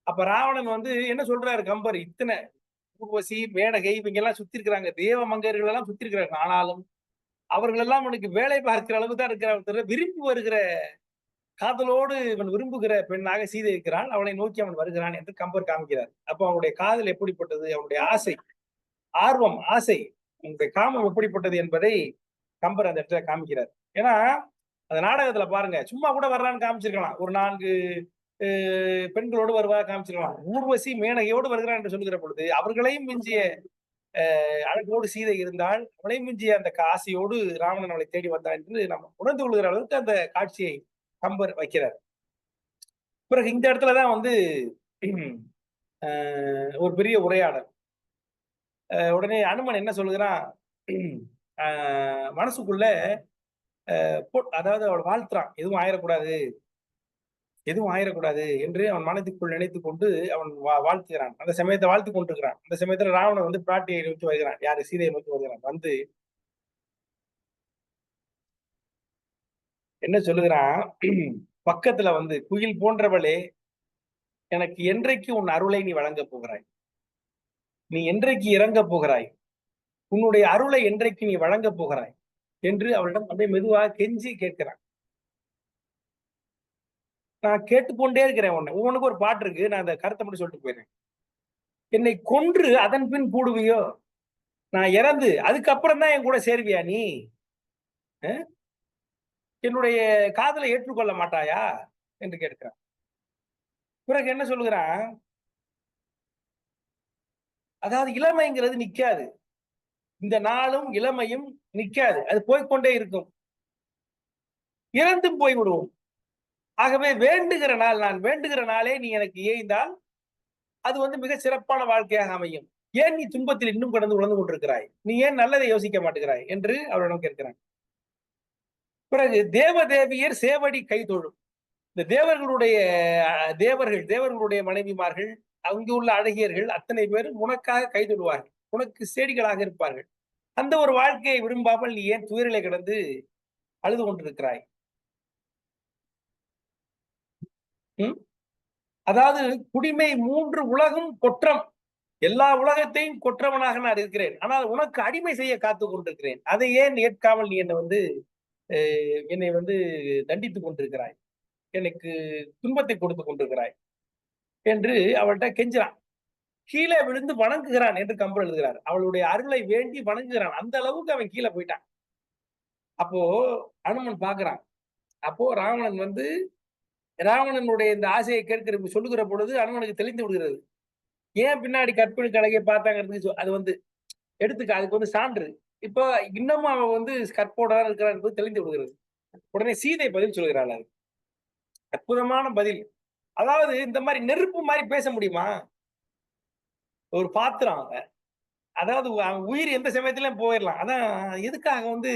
அப்ப ராவணன் வந்து என்ன சொல்றாரு கம்பர், இத்தனை ஊர்வசி, மேனகை இவங்க எல்லாம் சுத்தி இருக்கிறாங்க, தேவ மங்கையர்கள் எல்லாம் சுத்தி இருக்கிறாங்க, ஆனாலும் அவர்கள் எல்லாம் அவனுக்கு வேலை பார்க்கிற அளவு தான் இருக்கிற, விரும்பி வருகிற, காதலோடு இவன் விரும்புகிற பெண்ணாக சீதை இருக்கிறான், அவளை நோக்கி அவன் வருகிறான் என்று கம்பர் காமிக்கிறார். அப்போ அவனுடைய காதல் எப்படிப்பட்டது, அவனுடைய ஆசை, ஆர்வம், ஆசை, அவனுடைய காமம் எப்படிப்பட்டது என்பதை கம்பர் அந்த இடத்துல காமிக்கிறார். ஏன்னா அந்த நாடகத்துல பாருங்க, சும்மா கூட வர்றான்னு காமிச்சிருக்கலாம், ஒரு 4 பெண்களோடு வருவா காமிச்சிருக்கலாம். ஊர்வசி மேனகையோடு வருகிறான் என்று சொல்லுகிற பொழுது அவர்களையும் மிஞ்சிய அழகோடு சீதை இருந்தால், அவளையும் மிஞ்சிய அந்த ஆசையோடு ராவணன் அவளை தேடி வந்தான் என்று நம்ம உணர்ந்து கொள்கிற அளவுக்கு அந்த காட்சியை கம்பர் வைக்கிறார். பிறகு இந்த இடத்துலதான் வந்து ஒரு பெரிய உரையாடல். உடனே அனுமன் என்ன சொல்லுகிறான், மனசுக்குள்ள அதாவது அவள் வாழ்த்துறான், எதுவும் ஆயிடக்கூடாது என்று அவன் மனதுக்குள் நினைத்துக் கொண்டு அவன் வாழ்த்துகிறான். அந்த சமயத்தை வாழ்த்து கொண்டிருக்கிறான். அந்த சமயத்துல ராவணன் வந்து பிராட்டியை நோக்கி வருகிறான், யாரு, சீதையை நோக்கி வருகிறான். வந்து என்ன சொல்லுகிறான், பக்கத்துல வந்து, குயில் போன்றவளே, எனக்கு என்றைக்கு உன் அருளை நீ வழங்க போகிறாய், நீ என்றைக்கு இறங்க போகிறாய், உன்னுடைய அருளை என்றைக்கு நீ வழங்க போகிறாய் என்று அவளிடம் அப்படியே மெதுவாக கெஞ்சி கேட்கிறான். நான் கேட்டுக்கொண்டே இருக்கிறேன், ஒவ்வொன்றுக்கு ஒரு பாட்டு இருக்கு, நான் அந்த கருத்தை மட்டும் சொல்லிட்டு போயிடுறேன். என்னை கொன்று அதன் பின் கூடுவியோ, நான் இறந்து அதுக்கப்புறம் தான் என் கூட சேர்வியா நீ, என்னுடைய காதலை ஏற்றுக்கொள்ள மாட்டாயா என்று கேட்கிறான். பிறகு என்ன சொல்லுகிறான், அதாவது இளமைங்கிறது நிக்காது, இந்த நாளும் இளமையும் நிக்காது, அது போய்கொண்டே இருக்கும், இறந்தும் போய்விடுவோம். ஆகவே வேண்டுகிற நாள், நான் வேண்டுகிற நாளே நீ எனக்கு ஏய்ந்தால் அது வந்து மிக சிறப்பான வாழ்க்கையாக அமையும். ஏன் நீ துன்பத்தில் இன்னும் கடந்து உணர்ந்து கொண்டிருக்கிறாய், நீ ஏன் நல்லதை யோசிக்க மாட்டேங்கிறாய் என்று அவரிடம் கேட்கிறான். பிறகு தேவதேவியர் சேவடி கை தொழும், இந்த தேவர்களுடைய மனைவிமார்கள், அங்கு உள்ள அழகியர்கள் அத்தனை பேரும் உனக்காக கை தொழுவார்கள், உனக்கு சேடிகளாக இருப்பார்கள். அந்த ஒரு வாழ்க்கையை விரும்பாமல் நீ ஏன் துயரிலே கிடந்து அழுது கொண்டிருக்கிறாய்? அதாவது குடிமை 3 உலகும் கொற்றம், எல்லா உலகத்தையும் கொற்றவனாக நான் இருக்கிறேன், ஆனால் உனக்கு அடிமை செய்ய காத்து கொண்டிருக்கிறேன், அதை ஏன் ஏற்காமல் நீ என்னை வந்து தண்டித்துக் கொண்டிருக்கிறாய், எனக்கு துன்பத்தை கொடுத்து கொண்டிருக்கிறாய் என்று அவள்கிட்ட கெஞ்சுறான். கீழே விழுந்து வணங்குகிறான் என்று கம்பர் எழுதுகிறார். அவளுடைய அருளை வேண்டி வணங்குகிறான், அந்த அளவுக்கு அவன் கீழே போயிட்டான். அப்போ அனுமன் பாக்குறான், அப்போ ராவணன் வந்து ராவணனுடைய இந்த ஆசையை சொல்லுகிற பொழுது அனுமனுக்கு தெளிந்து விடுகிறது. ஏன் பின்னாடி கற்பிணி கலகையை பார்த்தாங்கிறதுக்கு அது வந்து எடுத்துக்க அதுக்கு வந்து சான்று. இப்போ இன்னமும் அவன் வந்து கற்போட தான் இருக்கிறான் என்பது தெளிந்து விடுகிறது. உடனே சீதை பதில் சொல்கிறாள். அது அற்புதமான பதில். அதாவது இந்த மாதிரி நெருப்பு மாதிரி பேச முடியுமா? ஒரு பாத்திரம் அதாவது அவன் உயிர் எந்த சமயத்திலும் போயிடலாம். அதான் எதுக்காக வந்து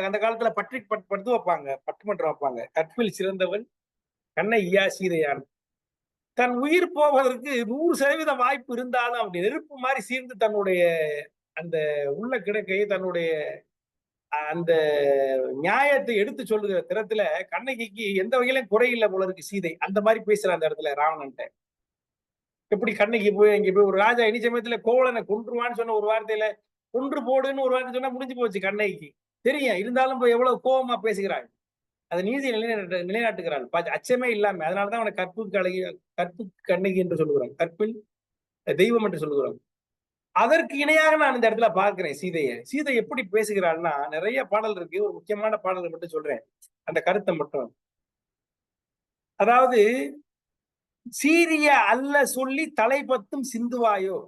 அந்த காலத்துல பட்டு வைப்பாங்க, பட்டுமன்றம் வைப்பாங்க. கற்பில் சிறந்தவன் கண்ணகியா சீதையான். தன் உயிர் போவதற்கு 100% வாய்ப்பு இருந்தாலும் அப்படி நெருப்பு மாதிரி சீர்ந்து தன்னுடைய அந்த உள்ள கிடக்கையை தன்னுடைய அந்த நியாயத்தை எடுத்து சொல்லுகிற திறத்துல கண்ணகிக்கு எந்த வகையிலும் குறையில்லை போல இருக்கு சீதை. அந்த மாதிரி பேசுற அந்த இடத்துல ராவணன்ட்ட. எப்படி கண்ணகி போய் அங்க போய் ஒரு ராஜா இனி சமயத்துல கோவலனை கொன்றுவான்னு சொன்ன ஒரு வார்த்தையில கொன்று போடுன்னு ஒரு வார்த்தை சொன்னா முடிஞ்சு போச்சு கண்ணகிக்கு. தெரியும். இருந்தாலும் போய் எவ்வளவு கோபமா பேசுகிறாள். அது நீதியை நிலைநாட்டுகிறாள். அச்சமே இல்லாம. அதனாலதான் அவனை கற்பு கண்ணகி என்று சொல்லுகிறான். கற்பில் தெய்வம் என்று சொல்லுகிறான். அதற்கு இணையாக நான் இந்த இடத்துல பார்க்கிறேன் சீதையை. சீதை எப்படி பேசுகிறாள்னா நிறைய பாடல் இருக்கு. ஒரு முக்கியமான பாடலை மட்டும் சொல்றேன். அந்த கருத்தை மட்டும். அதாவது சீரிய அல்ல சொல்லி தலைபத்தும் சிந்துவாயோ.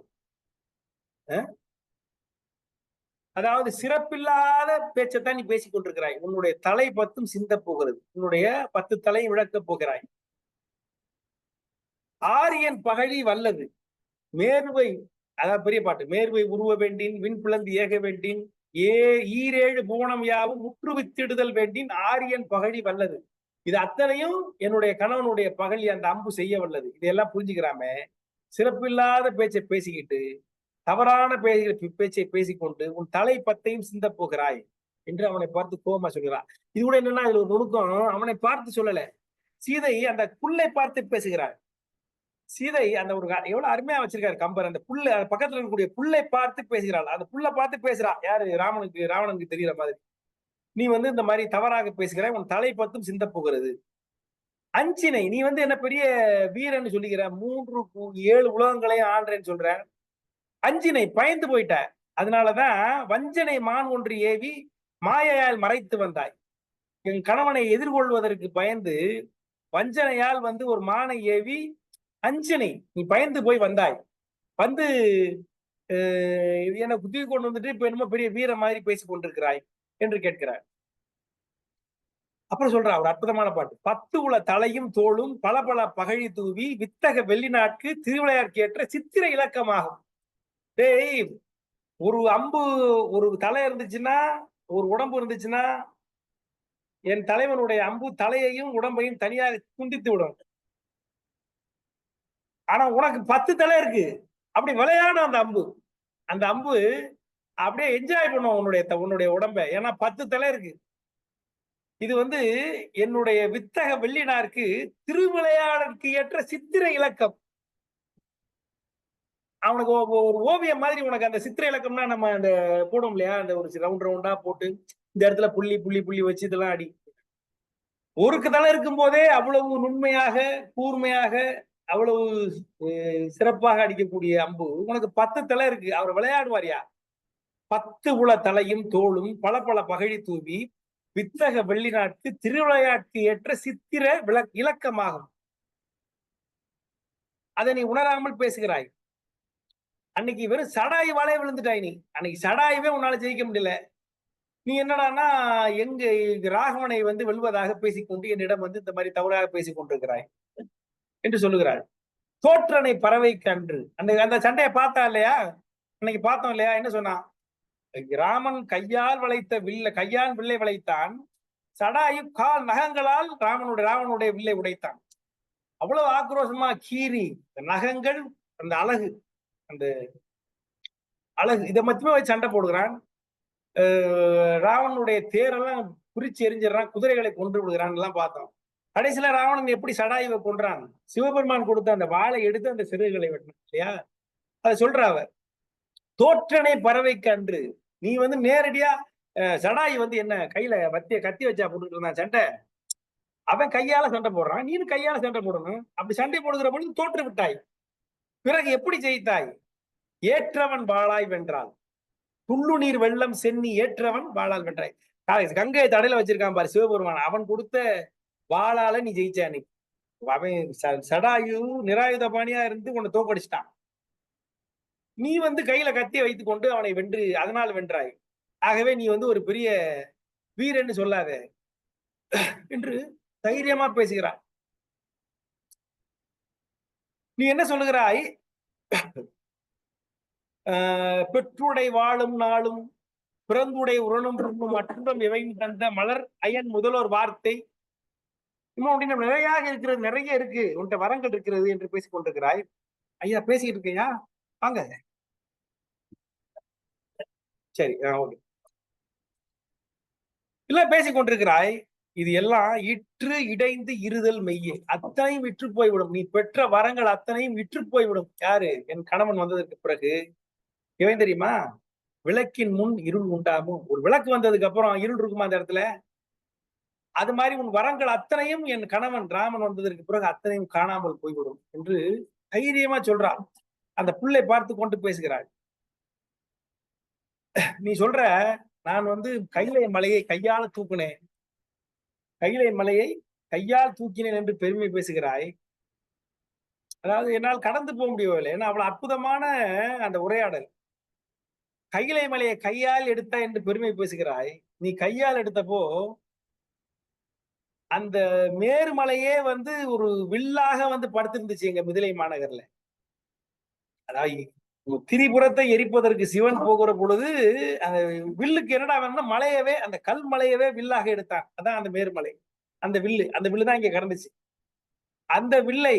அதாவது சிறப்பில்லாத பேச்சத்தான் நீ பேசிக் கொண்டிருக்கிறாய். உன்னுடைய தலை பத்தும் சிந்த போகிறது. உன்னுடைய 10 தலையும் விளக்கப் போகிறாய். ஆரியன் பகழி வல்லது மேர்வை. அதாவது பெரிய பாட்டு. மேர்வை உருவ வேண்டின் விண் பிளந்து ஏக வேண்டின் ஈரேழு பூணம் யாவும் முற்றுவித்திடுதல் வேண்டின் ஆரியன் பகழி வல்லது. இது அத்தனையும் என்னுடைய கணவனுடைய பகழி அந்த அம்பு செய்ய வல்லது. இதெல்லாம் புரிஞ்சுக்கிறாம சிறப்பில்லாத பேச்சை பேசிக்கிட்டு தவறான பேச்சை பேசிக்கொண்டு உன் தலை பத்தையும் சிந்த போகிறாய் என்று அவனை பார்த்து கோபமா சொல்கிறான். இது கூட என்னன்னா இதுல ஒரு நுணுக்கம். அவனை பார்த்து சொல்லல, சீதை அந்த புல்லை பார்த்து பேசுகிறாள். சீதை அந்த ஒரு எவ்வளவு அருமையா வச்சிருக்காரு கம்பர். அந்த புல்ல பக்கத்துல இருக்கக்கூடிய புல்லை பார்த்து பேசுகிறாள். அந்த புல்லை பார்த்து பேசுறா. யாரு? ராவணனுக்கு தெரிகிற மாதிரி. நீ வந்து இந்த மாதிரி தவறாக பேசுகிறாய், உன் தலை பத்தும் சிந்த போகிறது. அஞ்சினை நீ வந்து என்ன பெரிய வீரன்னு சொல்லிக்கிற, 7 உலகங்களையும் ஆள்றேன்னு சொல்ற. அஞ்சினை பயந்து போயிட்ட. அதனாலதான் வஞ்சனை மான் ஒன்று ஏவி மாயையால் மறைத்து வந்தாய். என் கணவனை எதிர்கொள்வதற்கு பயந்து வஞ்சனையால் வந்து ஒரு மானை ஏவி அஞ்சனை நீ பயந்து போய் வந்தாய். வந்து என்னை குத்தி கொண்டு வந்துட்டு இப்ப என்னமோ பெரிய வீர மாதிரி பேசிக் கொண்டிருக்கிறாய் என்று கேட்கிறார். அப்புறம் சொல்றா ஒரு அற்புதமான பாட்டு. 10 உல தலையும் தோளும் பல பல பகழி தூவி வித்தக வெள்ளி நாட்கு திருவிளையாட்கு ஏற்ற சித்திர இலக்கமாகும். டேய், ஒரு அம்பு ஒரு தலை இருந்துச்சுன்னா, ஒரு உடம்பு இருந்துச்சுன்னா, என் தலைவனுடைய அம்பு தலையையும் உடம்பையும் தனியாக துண்டித்து விடும். ஆனா உனக்கு 10 தலை இருக்கு. அப்படி விளையாடும் அந்த அம்பு. அந்த அம்பு அப்படியே என்ஜாய் பண்ணும் உன்னுடைய உடம்ப. ஏன்னா 10 தலை இருக்கு. இது வந்து என்னுடைய வித்தக வெள்ளினாருக்கு திருவிளையாடற்கு ஏற்ற சித்திர இலக்கம். அவனுக்கு ஒரு ஓவியம் மாதிரி உனக்கு அந்த சித்திர இலக்கம்னா நம்ம அந்த போடும் இல்லையா, அந்த ஒரு ரவுண்டா போட்டு இந்த இடத்துல புள்ளி புள்ளி புள்ளி வச்சு இதெல்லாம் அடி. ஒரு தலை இருக்கும் போதே அவ்வளவு நுண்மையாக கூர்மையாக அவ்வளவு சிறப்பாக அடிக்கக்கூடிய அம்பு உனக்கு 10 தலை இருக்கு. அவர் விளையாடுவாரியா? 10 உல தலையும் தோளும் பல பல பகழி தூவி வித்தக வெள்ளி நாட்கு திருவிளையாட்கு ஏற்ற சித்திர இலக்கமாகும். அதை நீ உணராமல் பேசுகிறாய். அன்னைக்கு வெறும் சடாயுவாலே விழுந்துட்டாய் நீ. அன்னைக்கு சடாயுவே உன்னால ஜெயிக்க முடியல. நீ என்னடான்னா எங்க ராகவனை வந்து வெல்வதாக பேசிக்கொண்டு என்னிடம் வந்து இந்த மாதிரி தவறாக பேசிக் கொண்டிருக்கிறாய் என்று சொல்லுகிறாள். தோற்றனை பறவைக்கு அன்று அந்த சண்டையை பார்த்தா இல்லையா? அன்னைக்கு பார்த்தோம் இல்லையா? என்ன சொன்னான்? ராமன் கையால் வில்லை வளைத்தான். சடாயு கால் நகங்களால் ராவனுடைய வில்லை உடைத்தான். அவ்வளவு ஆக்ரோஷமா கீறி நகங்கள் அந்த அழகு இதை மட்டுமே வச்சு சண்டை போடுகிறான். ராவனுடைய தேரெல்லாம் குறிச்சு எரிஞ்சிடறான். குதிரைகளை கொன்று விடுகிறான் எல்லாம் பார்த்தோம். கடைசியில ராவணன் எப்படி சடாயுவை கொன்றான்? சிவபெருமான் கொடுத்த அந்த வாளை எடுத்து அந்த சிறுகளை வெட்டினான் இல்லையா? அதை சொல்ற அவர். தோற்றனை பறவைக்கு அன்று நீ வந்து நேரடியா சடாயு வந்து என்ன கையில கத்தி வச்சா போட்டுட்டு இருந்தான் சண்டை. அவன் கையால சண்டை போடுறான், நீனு கையால சண்டை போடணும். அப்படி சண்டை போடுகிற பொழுது தோற்று விட்டாய். பிறகு எப்படி ஜெயித்தாய்? ஏற்றவன் வாளாய் வென்றாள். துள்ளு நீர் வெள்ளம் சென்னி ஏற்றவன் வாளால் வென்றாய். கங்கையை தடையில வச்சிருக்கான் பாரு சிவபெருமான். அவன் கொடுத்த வாளால நீ ஜெயிச்ச அன்னைக்கு. அவன் சடாயு நிராயுதபாணியா இருந்து உன்னை தோக்கடிச்சிட்டான். நீ வந்து கையில கத்தியை வைத்துக் கொண்டு அவனை வென்று அதனால் வென்றாய். ஆகவே நீ வந்து ஒரு பெரிய வீரன்னு சொல்லாத என்று தைரியமா பேசுகிறாய். நீ என்ன சொல்லுகிறாய்? பெற்றுடை வாழும் நாளும் பிறந்துடை உறணும் அற்றுடம் இவையும் தந்த மலர் அயன் முதல்வர் வார்த்தை இன்னும் நிறையாக இருக்கிறது, நிறைய இருக்கு, உன்கிட்ட வரங்கள் இருக்கிறது என்று பேசிக் கொண்டிருக்கிறாய். ஐயா பேசிக்கிட்டு இருக்கையா? வாங்க. சரி, ஓகே. இல்ல பேசிக் கொண்டிருக்கிறாய். இது எல்லாம் இற்று இடைந்து இருதல் மெய்யே. அத்தனையும் விற்று போய்விடும். நீ பெற்ற வரங்கள் அத்தனையும் விற்று போய்விடும். யாரு? என் கணவன் வந்ததற்கு பிறகு. எவன் தெரியுமா? விளக்கின் முன் இருள் உண்டாகும். ஒரு விளக்கு வந்ததுக்கு அப்புறம் இருள் இருக்குமா அந்த இடத்துல? அது மாதிரி உன் வரங்கள் அத்தனையும் என் கணவன் ராமன் வந்ததற்கு பிறகு அத்தனையும் காணாமல் போய்விடும் என்று தைரியமா சொல்றான். அந்த புள்ளை பார்த்து கொண்டு பேசுகிறாள். நீ சொல்ற, நான் வந்து கைலை மலையை கையால தூக்கினேன், கைலை மலையை கையால் தூக்கினேன் என்று பெருமை பேசுகிறாய். அதாவது என்னால் கடந்து போக முடியவில்லை. ஏன்னா அவ்வளவு அற்புதமான அந்த உரையாடல். கைலை மலையை கையால் எடுத்த என்று பெருமை பேசுகிறாய். நீ கையால் எடுத்தப்போ அந்த மேருமலையே வந்து ஒரு வில்லாக வந்து படுத்திருந்துச்சு எங்க மிதிலை மாநகர்ல. அதாவது திரிபுரத்தை எரிப்பதற்கு சிவன் போகிற பொழுது அந்த வில்லுக்கு என்னடா வேணும்னா மலையவே, அந்த கல் மலையவே வில்லாக எடுத்தான். அதான் அந்த மேருமலை. அந்த வில்லு தான் இங்க கிடந்துச்சு. அந்த வில்லை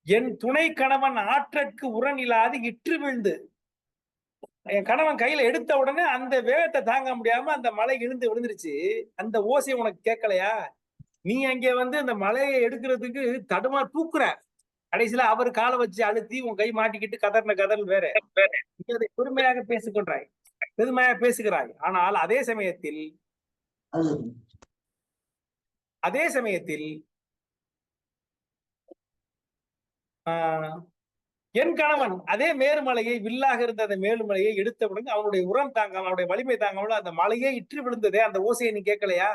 என் துணை கணவன் ஆற்றற்கு உரன் இல்லாது இற்று வீழ்ந்து, என் கணவன் கையில எடுத்த உடனே அந்த வேகத்தை தாங்க முடியாம அந்த மலை இழுந்து விழுந்துருச்சு. அந்த ஓசை உனக்கு கேட்கலையா? நீ அங்க வந்து அந்த மலையை எடுக்கிறதுக்கு தடுமா தூக்குற. கடைசியில அவர் காலை வச்சு அழுத்தி உன் கை மாட்டிக்கிட்டு கதறின கதல் வேற. நீ அதை பெருமையாக பேசிக்கொண்டாய், பெருமையாக பேசுகிறாய். ஆனால் அதே சமயத்தில் என் கணவன் அதே மேருமலையை வில்லாக இருந்த அந்த மேலுமலையை எடுத்தவுடன் அவனுடைய உரம் தாங்காமல், அவனுடைய வலிமை தாங்காமல் அந்த மலையே இற்று விழுந்ததே, அந்த ஓசையை நீ கேட்கலையா?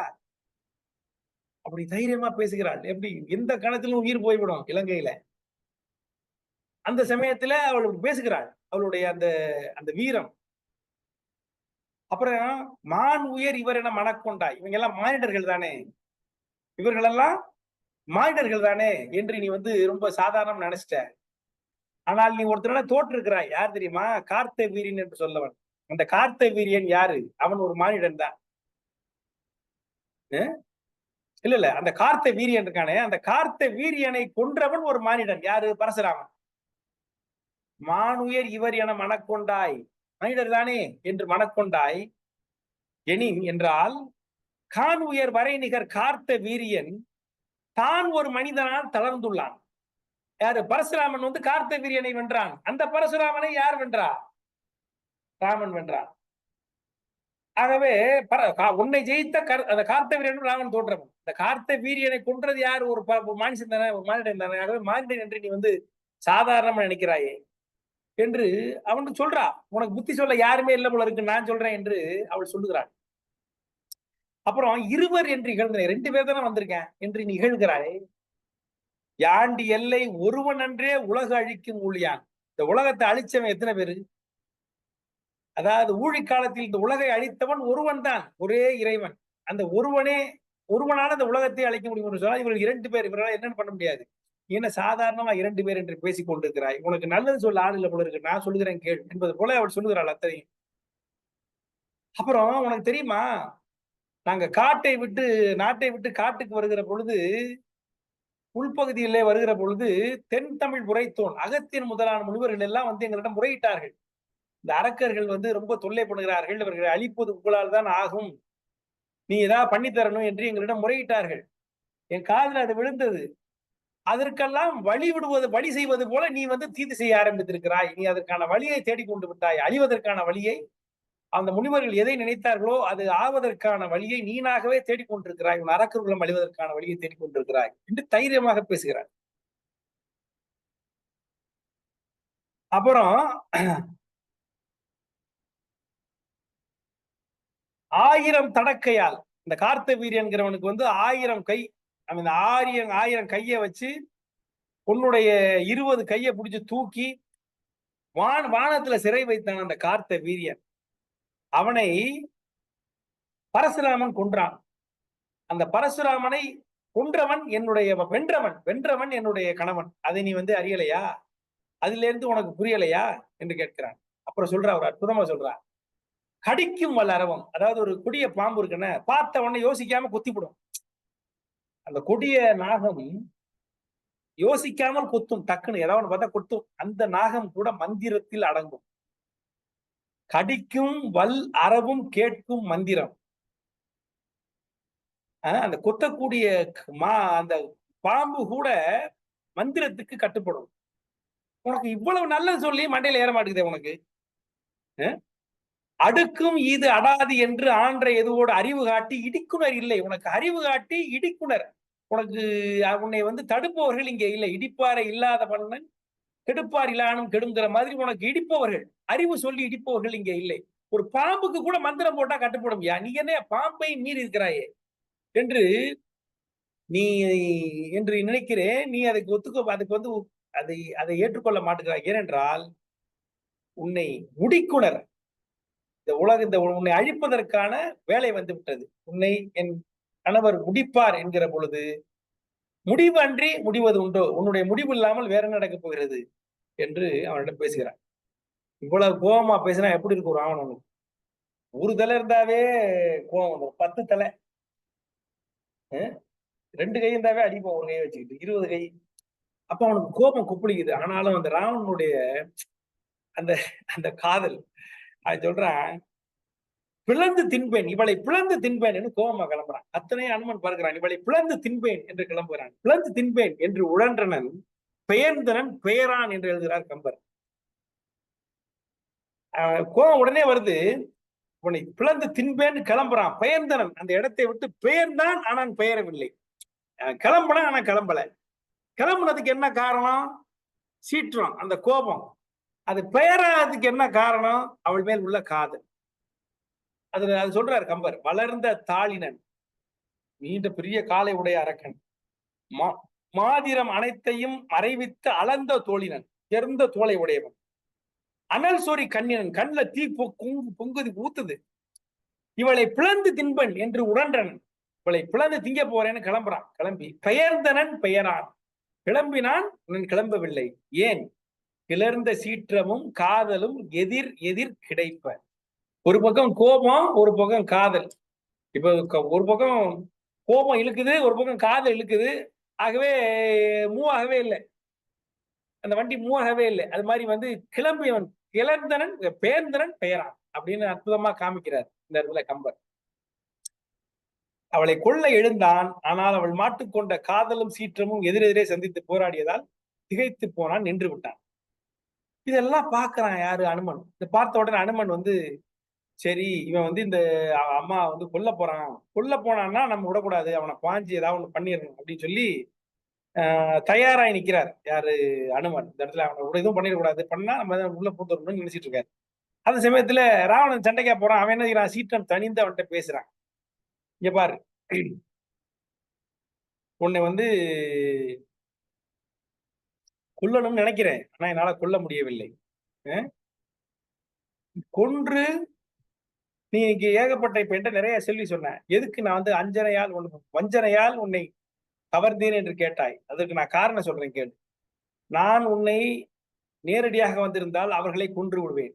அப்படி தைரியமா பேசுகிறாள். எப்படி எந்த கணத்திலும் உயிர் போய்விடும் இலங்கையில. அந்த சமயத்துல அவள் பேசுகிறாள், அவளுடைய அந்த அந்த வீரம். அப்புறம் மான் உயர் இவர் என மனக்கொண்டாய். இவங்க எல்லாம் மானிடர்கள் தானே, இவர்களெல்லாம் மானிடர்கள் தானே என்று நீ வந்து ரொம்ப சாதாரணம் நினைச்சிட்ட. ஆனால் நீ ஒருத்தனால தோற்று இருக்கிறாய். யார் தெரியுமா? கார்த்த வீரியன் என்று சொல்லவன். அந்த கார்த்த வீரியன் யாரு? அவன் ஒரு மானிடன் தான். இல்ல அந்த கார்த்த வீரியன் இருக்கானே, அந்த கார்த்த வீரியனை கொன்றவன் ஒரு மானிடன். யாரு? பரசுராமன். மானுயர் இவர் என மனக்கொண்டாய், மனிதர் தானே என்று மனக்கொண்டாய் எனின் என்றால், கான் உயர் வரை நிகர் கார்த்த வீரியன் தான் ஒரு மனிதனால் தளர்ந்துள்ளான். யாரு? பரசுராமன் வந்து கார்த்த வீரியனை வென்றான். அந்த பரசுராமனை யார் வென்றா? ராமன் வென்றான். ஆகவே உன்னை ஜெயித்த அந்த கார்த்த வீரியன் ராமன் தோற்றவன். இந்த கார்த்த வீரியனை கொன்றது யார்? ஒரு மனுஷன் தானே, ஒரு மானிடன் தானே. ஆகவே மானிடன் என்று நீ வந்து சாதாரணமா நினைக்கிறாயே என்று அவன் சொல்றா. உனக்கு புத்தி சொல்ல யாருமே இல்லை போல இருக்கு, நான் சொல்றேன் என்று அவள் சொல்லுகிறாள். அப்புறம் இருவர் என்று இகழ்ந்தேன், 2 பேர் தானே வந்திருக்கேன் என்று நீ இகழ்கிறாய். யாண்டி எல்லை ஒருவன் அன்றே உலக அழிக்கும் ஊழியான். இந்த உலகத்தை அழிச்சவன் எத்தனை பேரு? அதாவது ஊழி காலத்தில் இந்த உலகை அழித்தவன் ஒருவன் தான், ஒரே இறைவன். அந்த ஒருவனால இந்த உலகத்தை அழிக்க முடியும் சொன்னா இவர்கள் 2 பேர். இவர்களால் என்னன்னு பண்ண முடியாது. என்ன சாதாரணமா 2 பேர் என்று பேசிக் கொண்டிருக்கிறாய்? உனக்கு நல்லது சொல்ல ஆள் இல்லை போல இருக்கு, நான் சொல்லுகிறேன் கேள் என்பது போல அவள் சொல்லுகிறாள் அத்தனையும். அப்புறம் உனக்கு தெரியுமா, நாங்க நாட்டை விட்டு காட்டுக்கு வருகிற பொழுது, உள்பகுதியிலே வருகிற பொழுது தென் தமிழ் உரைத்தோன் அகத்தியன் முதலான முனிவர்கள் எல்லாம் வந்து எங்களிடம் முறையிட்டார்கள். இந்த அரக்கர்கள் வந்து ரொம்ப தொல்லை பண்ணுகிறார்கள், இவர்களை அழிப்பது உங்களால் தான் ஆகும், நீ ஏதாவது பண்ணி தரணும் என்று எங்களிடம் முறையிட்டார்கள். என் காதில் அது விழுந்தது. அதற்கெல்லாம் வழி செய்வது போல நீ வந்து தீது செய்ய ஆரம்பித்திருக்கிறாய். நீ அதற்கான வழியை தேடிக்கொண்டு விட்டாய். அழிவதற்கான வழியை, அந்த முனிவர்கள் எதை நினைத்தார்களோ அது ஆவதற்கான வழியை நீனாகவே தேடிக்கொண்டிருக்கிறாய். உன் அரக்கர்களும் அழிவதற்கான வழியை தேடிக்கொண்டிருக்கிறாய் என்று தைரியமாக பேசுகிறார். அப்புறம் 1000 தடக்கையால், இந்த கார்த்த வீரியன்கிறவனுக்கு வந்து 1000 கை, அவன் இந்த ஆயிரம் ஆயிரம் கையை வச்சு உன்னுடைய 20 கையை பிடிச்சு தூக்கி வானத்துல சிறை வைத்தான் அந்த கார்த்த வீரியன். அவனை பரசுராமன் கொன்றான். அந்த பரசுராமனை கொன்றவன் வென்றவன் என்னுடைய கணவன். அதை நீ அறியலையா? அதுல இருந்து உனக்கு புரியலையா என்று கேட்கிறான். அப்புறம் சொல்றா, ஒரு அற்புதமா சொல்றா, கடிக்கும் வல்லரவம். அதாவது ஒரு கொடிய பாம்பு இருக்குன்னு பார்த்த உடனே யோசிக்காம கொத்திவிடும். அந்த கொடிய நாகம் யோசிக்காமல் கொத்தும், டக்குன்னு ஏதாவது பார்த்தா கொத்தும். அந்த நாகம் கூட மந்திரத்தில் அடங்கும். கடிக்கும் வல் அறவும் கேட்கும் மந்திரம். அந்த கொத்தக்கூடிய அந்த பாம்பு கூட மந்திரத்துக்கு கட்டுப்படும். உனக்கு இவ்வளவு நல்லது சொல்லி மண்டையில ஏற மாட்டேங்குதே உனக்கு. அடுக்கும் இது அடாது என்று ஆன்ற எதுவோடு அறிவு காட்டி இடிக்குனர் இல்லை. உனக்கு அறிவு காட்டி இடிக்குனர். உனக்கு உன்னை தடுப்பவர்கள் இங்கே இல்லை. இடிப்பாறை இல்லாத பண்ணன் கெடுப்பார் இல்லானும் கெடுங்கிற மாதிரி உனக்கு இடிப்பவர்கள், அறிவு சொல்லி இடிப்பவர்கள் இங்கே இல்லை. ஒரு பாம்புக்கு கூட மந்திரம் போட்டா கட்டுப்படும். நீ என்ன பாம்பை மீறி இருக்கிறாயே என்று நீ என்று நினைக்கிறேன். நீ அதுக்கு அதுக்கு அதை ஏற்றுக்கொள்ள மாட்டேங்கிறாய். ஏனென்றால் உன்னை முடிக்குணர், உன்னை அழிப்பதற்கான வேலை வந்து விட்டது. உன்னை என் கணவர் முடிப்பார் என்கிற பொழுது முடிவு அன்றி முடிவது உண்டோ? உன்னுடைய முடிவு இல்லாமல் வேற நடக்க போகிறது என்று அவனிடம் பேசுகிறான். இவ்வளவு கோபமா பேசினா எப்படி இருக்கும் ராவணனுக்கு? ஒரு தலை இருந்தாவே கோபம் வந்துடும். 10 தலை, 2 கை இருந்தாவே அடிப்போம். ஒரு கையை வச்சுக்கிட்டு 20 கை. அப்ப அவனுக்கு கோபம் குப்பளிக்குது. ஆனாலும் அந்த ராவணனுடைய அந்த அந்த காதல், அது சொல்றான், பிளந்து தின்பேன், இவளை பிளந்து தின்பேன் என்று கோபமா கிளம்புறான். அத்தனையும் அனுமன் பார்க்கிறான். இவளை பிளந்து தின்பேன் என்று கிளம்புகிறான். பிளந்து தின்பேன் என்று உழன்றனன் பெயர்ந்தனன் பெயரான் என்று எழுதுகிறார் கம்பர். கோபம் உடனே வருது. உன்னை பிளந்து தின்பேன்னு கிளம்புறான். பெயர்ந்தனன் அந்த இடத்தை விட்டு பெயர்ந்தான், ஆனால் பெயரவில்லை. கிளம்புனா ஆனா கிளம்பல. கிளம்புனதுக்கு என்ன காரணம்? சீற்றம், அந்த கோபம். அது பெயராதுக்கு என்ன காரணம்? அவள் மேல் உள்ள காதல். அது சொல்றார் கம்பர். வளர்ந்த தாளினன், நீண்ட பெரிய காலை உடைய அரக்கன், மாதிரம் அனைத்தையும் மறைவித்த அளந்த தோழினன், உயர்ந்த தோலை உடையவன், அனல் சொறி கண்ணினன், கண்ணுல தீ பொங்குது ஊத்துது. இவளை பிளந்து தின்பன் என்று உடன்றனன், இவளை பிளந்து திங்க போறேன்னு கிளம்புறான். கிளம்பி பெயர்ந்தனன் பெயரான், கிளம்பினான், கிளம்பவில்லை. ஏன்? கிளர்ந்த சீற்றமும் காதலும் எதிர் எதிர் கிடைப்ப. ஒரு பக்கம் கோபம், ஒரு பக்கம் காதல். இப்ப ஒரு பக்கம் கோபம் இழுக்குது, ஒரு பக்கம் காதல் இழுக்குது. ஆகவே மூவ் ஆகவே இல்லை, அந்த வண்டி மூவ் ஆகவே இல்லை. அது மாதிரி கிளம்பியவன் கிளர்ந்தனன் பெயர்ந்தனன் பெயரான் அப்படின்னு அற்புதமா காமிக்கிறார் இந்த இடத்துல கம்பர். அவளை கொள்ள எழுந்தான், ஆனால் அவள் மாட்டுக்கொண்ட காதலும் சீற்றமும் எதிரெதிரே சந்தித்து போராடியதால் திகைத்து போனான், நின்று விட்டான். இதெல்லாம் பார்க்கிறான் யாரு? அனுமன். இதை பார்த்த உடனே அனுமன் சரி, இவன் இந்த அம்மா கொல்ல போனான்னா நம்ம விடக்கூடாது, அவனை பாஞ்சு ஏதாவது ஒண்ணு பண்ணிடணும் அப்படின்னு சொல்லி தயாராகி நிக்கிறார். யாரு? அனுமன். இந்த இடத்துல அவனை எதுவும் பண்ணிடக்கூடாது, பண்ணா நம்ம உள்ள பூந்துடணும்னு நினைச்சிட்டு இருக்காரு. அந்த சமயத்துல ராவணன் சண்டைக்கா போறான். அவன் என்ன சீற்றம் தனிந்து அவன்கிட்ட பேசுறான். இங்க பாரு, உன்னை கொல்லணும்னு நினைக்கிறேன், ஆனா என்னால கொல்ல முடியவில்லை. கொன்று நீ இங்க ஏகப்பட்ட இப்ப என்கிட்ட நிறைய செல்வி சொன்ன, எதுக்கு நான் அஞ்சனையால் வஞ்சனையால் உன்னை கவர்ந்தேன் என்று கேட்டாய். அதற்கு நான் காரணம் சொல்றேன் கேளு. நான் உன்னை நேரடியாக வந்திருந்தால் அவர்களை கொன்று விடுவேன்.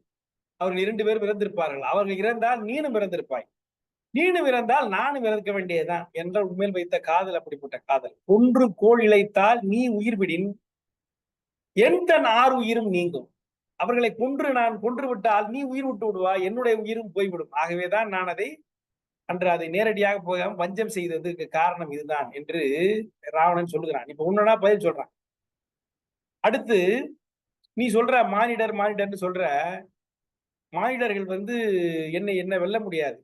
அவர்கள் 2 பேரும் இறந்திருப்பார்கள். அவர்கள் இறந்தால் நீனும் இறந்திருப்பாய். நீனும் இறந்தால் நானும் இறக்க வேண்டியதுதான் என்ற உண்மையில் வைத்த காதல் அப்படிப்பட்ட காதல். கொன்று கோள் இழைத்தால் நீ உயிர் விடின் எந்த ஆறு உயிரும் நீங்கும். அவர்களை நான் கொன்று விட்டால் நீ உயிர் விட்டு விடுவாய், என்னுடைய உயிரும் போய்விடும். ஆகவேதான் நான் அன்று அதை நேரடியாக போகாம வஞ்சம் செய்ததுக்கு காரணம் இதுதான் என்று ராவணன் சொல்லுகிறான். இப்ப உன்னனா பதில் சொல்றான். அடுத்து நீ சொல்ற மானிடர்னு சொல்ற, மானிடர்கள் என்னை வெல்ல முடியாது,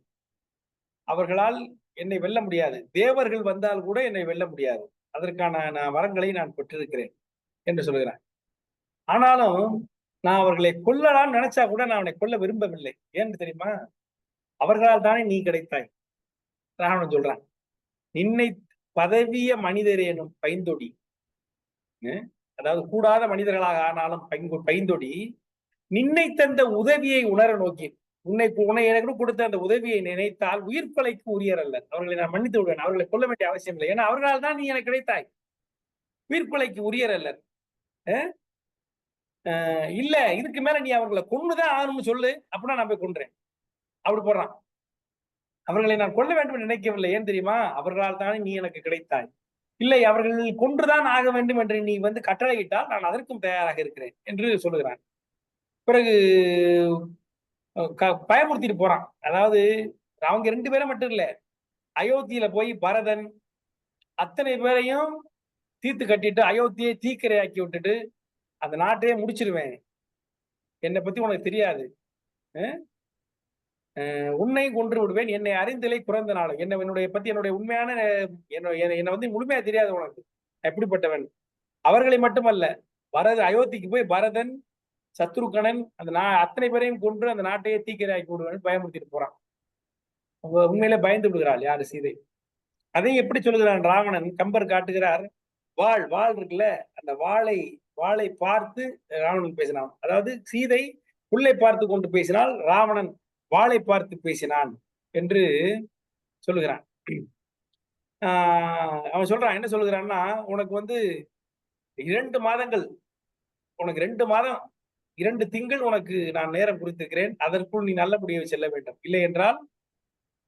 அவர்களால் என்னை வெல்ல முடியாது. தேவர்கள் வந்தால் கூட என்னை வெல்ல முடியாது. அதற்கான வரங்களை நான் பெற்றிருக்கிறேன் என்று சொல்லுகிறான். ஆனாலும் நான் அவர்களை கொல்லலாம் நினைச்சா கூட நான் அவனை கொல்ல விரும்பவில்லை. ஏன்னு தெரியுமா? அவர்களால் தானே நீ கிடைத்தாய். ராவணன் சொல்றான், பதவிய மனிதரேனும் பைந்தொடி, அதாவது கூடாத மனிதர்களாக ஆனாலும் பைந்தொடி, நின்னை தந்த உதவியை உணர நோக்கி, உன்னை எனக்கு கொடுத்த அந்த உதவியை நினைத்தால் உயிர் கொலைக்கு உரியர் அல்ல. அவர்களை நான் மன்னித்து விடுவேன், அவர்களை கொல்ல வேண்டிய அவசியம் இல்லை. ஏன்னா அவர்களால் தான் நீ எனக்கு கிடைத்தாய். உயிர் கொலைக்கு உரியர் அல்ல. இல்ல இதுக்கு மேல நீ அவர்களை கொன்னுதான் ஆகணும்னு சொல்லு, அப்படின்னா நான் போய் கொன்றேன். அப்படி போடுறான். அவர்களை நான் கொல்ல வேண்டும் என்று நினைக்கவில்லை. ஏன் தெரியுமா? அவர்களால் தானே நீ எனக்கு கிடைத்தாய். இல்லை அவர்கள் கொன்றுதான் ஆக வேண்டும் என்று நீ கட்டளையிட்டால் நான் அதற்கும் தயாராக இருக்கிறேன் என்று சொல்லுகிறான். பிறகு பயமுறுத்திட்டு போறான். அதாவது அவங்க 2 பேரும் மட்டும் இல்ல, அயோத்தியில போய் பரதன் அத்தனை பேரையும் தீர்த்து கட்டிட்டு அயோத்தியை தீக்கிரையாக்கி விட்டுட்டு அந்த நாட்டையே முடிச்சிருவேன். என்னை பத்தி உனக்கு தெரியாது, உன்னை கொன்று விடுவேன், என்னை அறிந்தலை குறைந்த நாள், என்னுடைய பத்தி என்னுடைய உண்மையான என்னை முழுமையா தெரியாது உனக்கு, எப்படிப்பட்டவன். அவர்களை மட்டுமல்ல, அயோத்திக்கு போய் பரதன் சத்ருகனன் அந்த அத்தனை பேரையும் கொன்று அந்த நாட்டையே தீக்கிரையாக்கி விடுவேன் பயமுறுத்திட்டு போறான். உண்மையிலே பயந்து விடுகிறாள் யாரு? சீதை. அதையும் எப்படி சொல்லுகிறான் ராவணன்? கம்பர் காட்டுகிறார். வாள் இருக்குல்ல, அந்த வாளை பார்த்து ராவணன் பேசினான். அதாவது சீதை புல்லை பார்த்து கொண்டு பேசினால், ராவணன் வாளை பார்த்து பேசினான் என்று சொல்லுகிறான். அவன் சொல்றான், என்ன சொல்லுகிறான்னா, உனக்கு 2 மாதங்கள், உனக்கு 2 மாதம் 2 திங்கள் உனக்கு நான் நேரம் குறித்திருக்கிறேன். அதற்குள் நீ நல்லபடியாக செல்ல வேண்டும், இல்லை என்றால்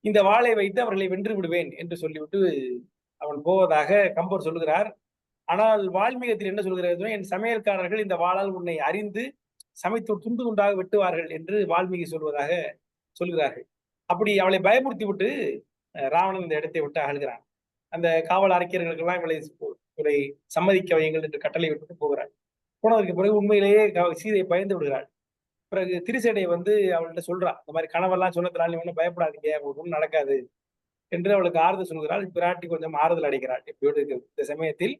இந்த வாளை வைத்து அவர்களை வென்று விடுவேன் என்று சொல்லிவிட்டு அவன் போவதாக கம்பர் சொல்லுகிறார். ஆனால் வால்மீகத்தில் என்ன சொல்கிறது? என் சமையல்காரர்கள் இந்த வாளால் உன்னை அறிந்து சமைத்து துண்டு துண்டாக வெட்டுவார்கள் என்று வால்மீகி சொல்கிறார்கள். அப்படி அவளை பயமுறுத்தி விட்டு ராவணன் இந்த இடத்தை விட்டு அகழ்கிறான். அந்த காவல் அரக்கியர்களுக்கெல்லாம் இவளை சம்மதிக்க வையுங்கள் என்று கட்டளை விட்டு போகிறாள். போனதற்கு பிறகு உண்மையிலேயே சீதை பயந்து விடுகிறாள். பிறகு திருசடை அவள்கிட்ட சொல்றா, இந்த மாதிரி கனவெல்லாம் சொன்னதுனால நீ ஒன்றும் பயப்படாதீங்க, உங்களுக்கு ஒன்றும் நடக்காது என்று அவளுக்கு ஆறுதல் சொல்கிறாள். பிராட்டி கொஞ்சம் ஆறுதல் அடைகிறாள். இப்படி இருக்கிறது. இந்த சமயத்தில்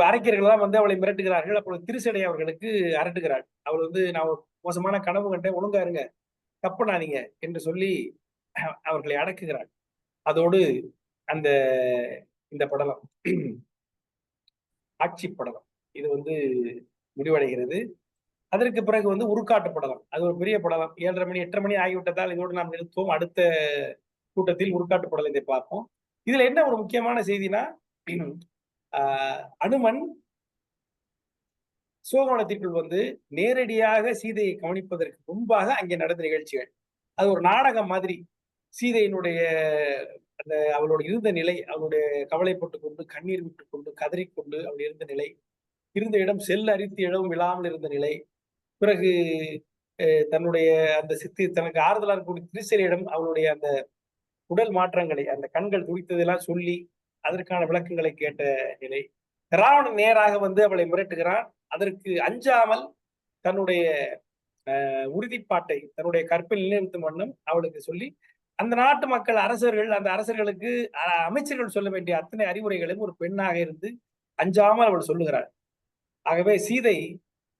அரக்கியர்கள் எல்லாம் அவளை மிரட்டுகிறார்கள். அப்பொழுது திருசடை அவர்களுக்கு அரட்டுகிறாள். அவள் நான் ஒரு மோசமான கனவு கண்டேன், ஒழுங்கா இருங்க, தப்புனாதீங்க என்று சொல்லி அவர்களை அடக்குகிறாள். அதோடு இந்த படலம் ஆட்சி படலம் இது முடிவடைகிறது. அதற்கு பிறகு உருக்காட்டு படலம். அது ஒரு பெரிய படலம். 7:30 மணி 8:30 மணி ஆகிவிட்டதால் இதோடு நாம் நிறுத்துவோம். அடுத்த கூட்டத்தில் உருக்காட்டு படலத்தை பார்ப்போம். இதுல என்ன ஒரு முக்கியமான செய்தினா, அனுமன் சோகவனத்திற்குள் நேரடியாக சீதையை கவனிப்பதற்கு முன்பாக அங்கே நடந்த நிகழ்ச்சிகள். அது ஒரு நாடகம் மாதிரி. சீதையினுடைய அவளோட இருந்த நிலை, அவளுடைய கவலைப்பட்டுக் கொண்டு கண்ணீர் விட்டுக் கொண்டு கதறிக்கொண்டு அவள் இருந்த நிலை, இருந்த இடம் செல் அரித்து இழவும் விழாமல் இருந்த நிலை, பிறகு தன்னுடைய அந்த தனக்கு ஆறுதலாக இருக்கக்கூடிய திருச்செரியிடம் அவளுடைய அந்த உடல் மாற்றங்களை, அந்த கண்கள் துடித்ததெல்லாம் சொல்லி அதற்கான விளக்கங்களை கேட்ட நிலை. ராவணன் நேராக அவளை மிரட்டுகிறான். அதற்கு அஞ்சாமல் தன்னுடைய உறுதிப்பாட்டை தன்னுடைய கற்பில் நிலைநிறுத்தும் வண்ணம் அவளுக்கு சொல்லி, அந்த நாட்டு மக்கள் அந்த அரசர்களுக்கு அமைச்சர்கள் சொல்ல வேண்டிய அத்தனை அறிவுரைகளையும் ஒரு பெண்ணாக இருந்து அஞ்சாமல் அவள் சொல்லுகிறாள். ஆகவே சீதை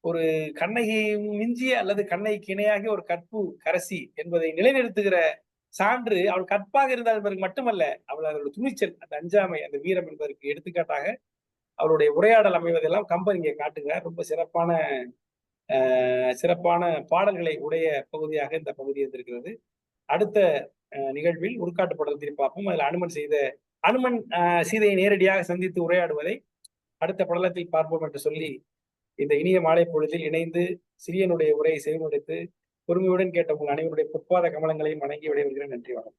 ஒரு கண்ணகி மிஞ்சிய அல்லது கண்ணகிக்கு இணையாக ஒரு கற்பு கரசி என்பதை நிலைநிறுத்துகிற சான்று அவள் கற்பாக இருந்தால் என்பதற்கு மட்டுமல்ல, அவளோட துணிச்சல், அந்த அஞ்சாமை, அந்த வீரம் என்பதற்கு எடுத்துக்காட்டாக அவளுடைய உரையாடல் அமைவதெல்லாம் கம்பர் இங்கே காட்டுகிறார். ரொம்ப சிறப்பான பாடல்களை உடைய பகுதியாக இந்த பகுதி இருந்திருக்கிறது. அடுத்த நிகழ்வில் உருக்காட்டு படலத்தில் பார்ப்போம். அதில் அனுமன் சீதையை நேரடியாக சந்தித்து உரையாடுவதை அடுத்த படலத்தில் பார்ப்போம் என்று சொல்லி, இந்த இனிய மாலை பொழுதில் இணைந்து சிறியனுடைய உரையை செவிமடுத்து பொறுமையுடன் கேட்ட உங்கள் அனைவருடைய பொற்பாத கமலங்களையும் வணங்கி விடைபெறுகிறேன். நன்றி, வணக்கம்.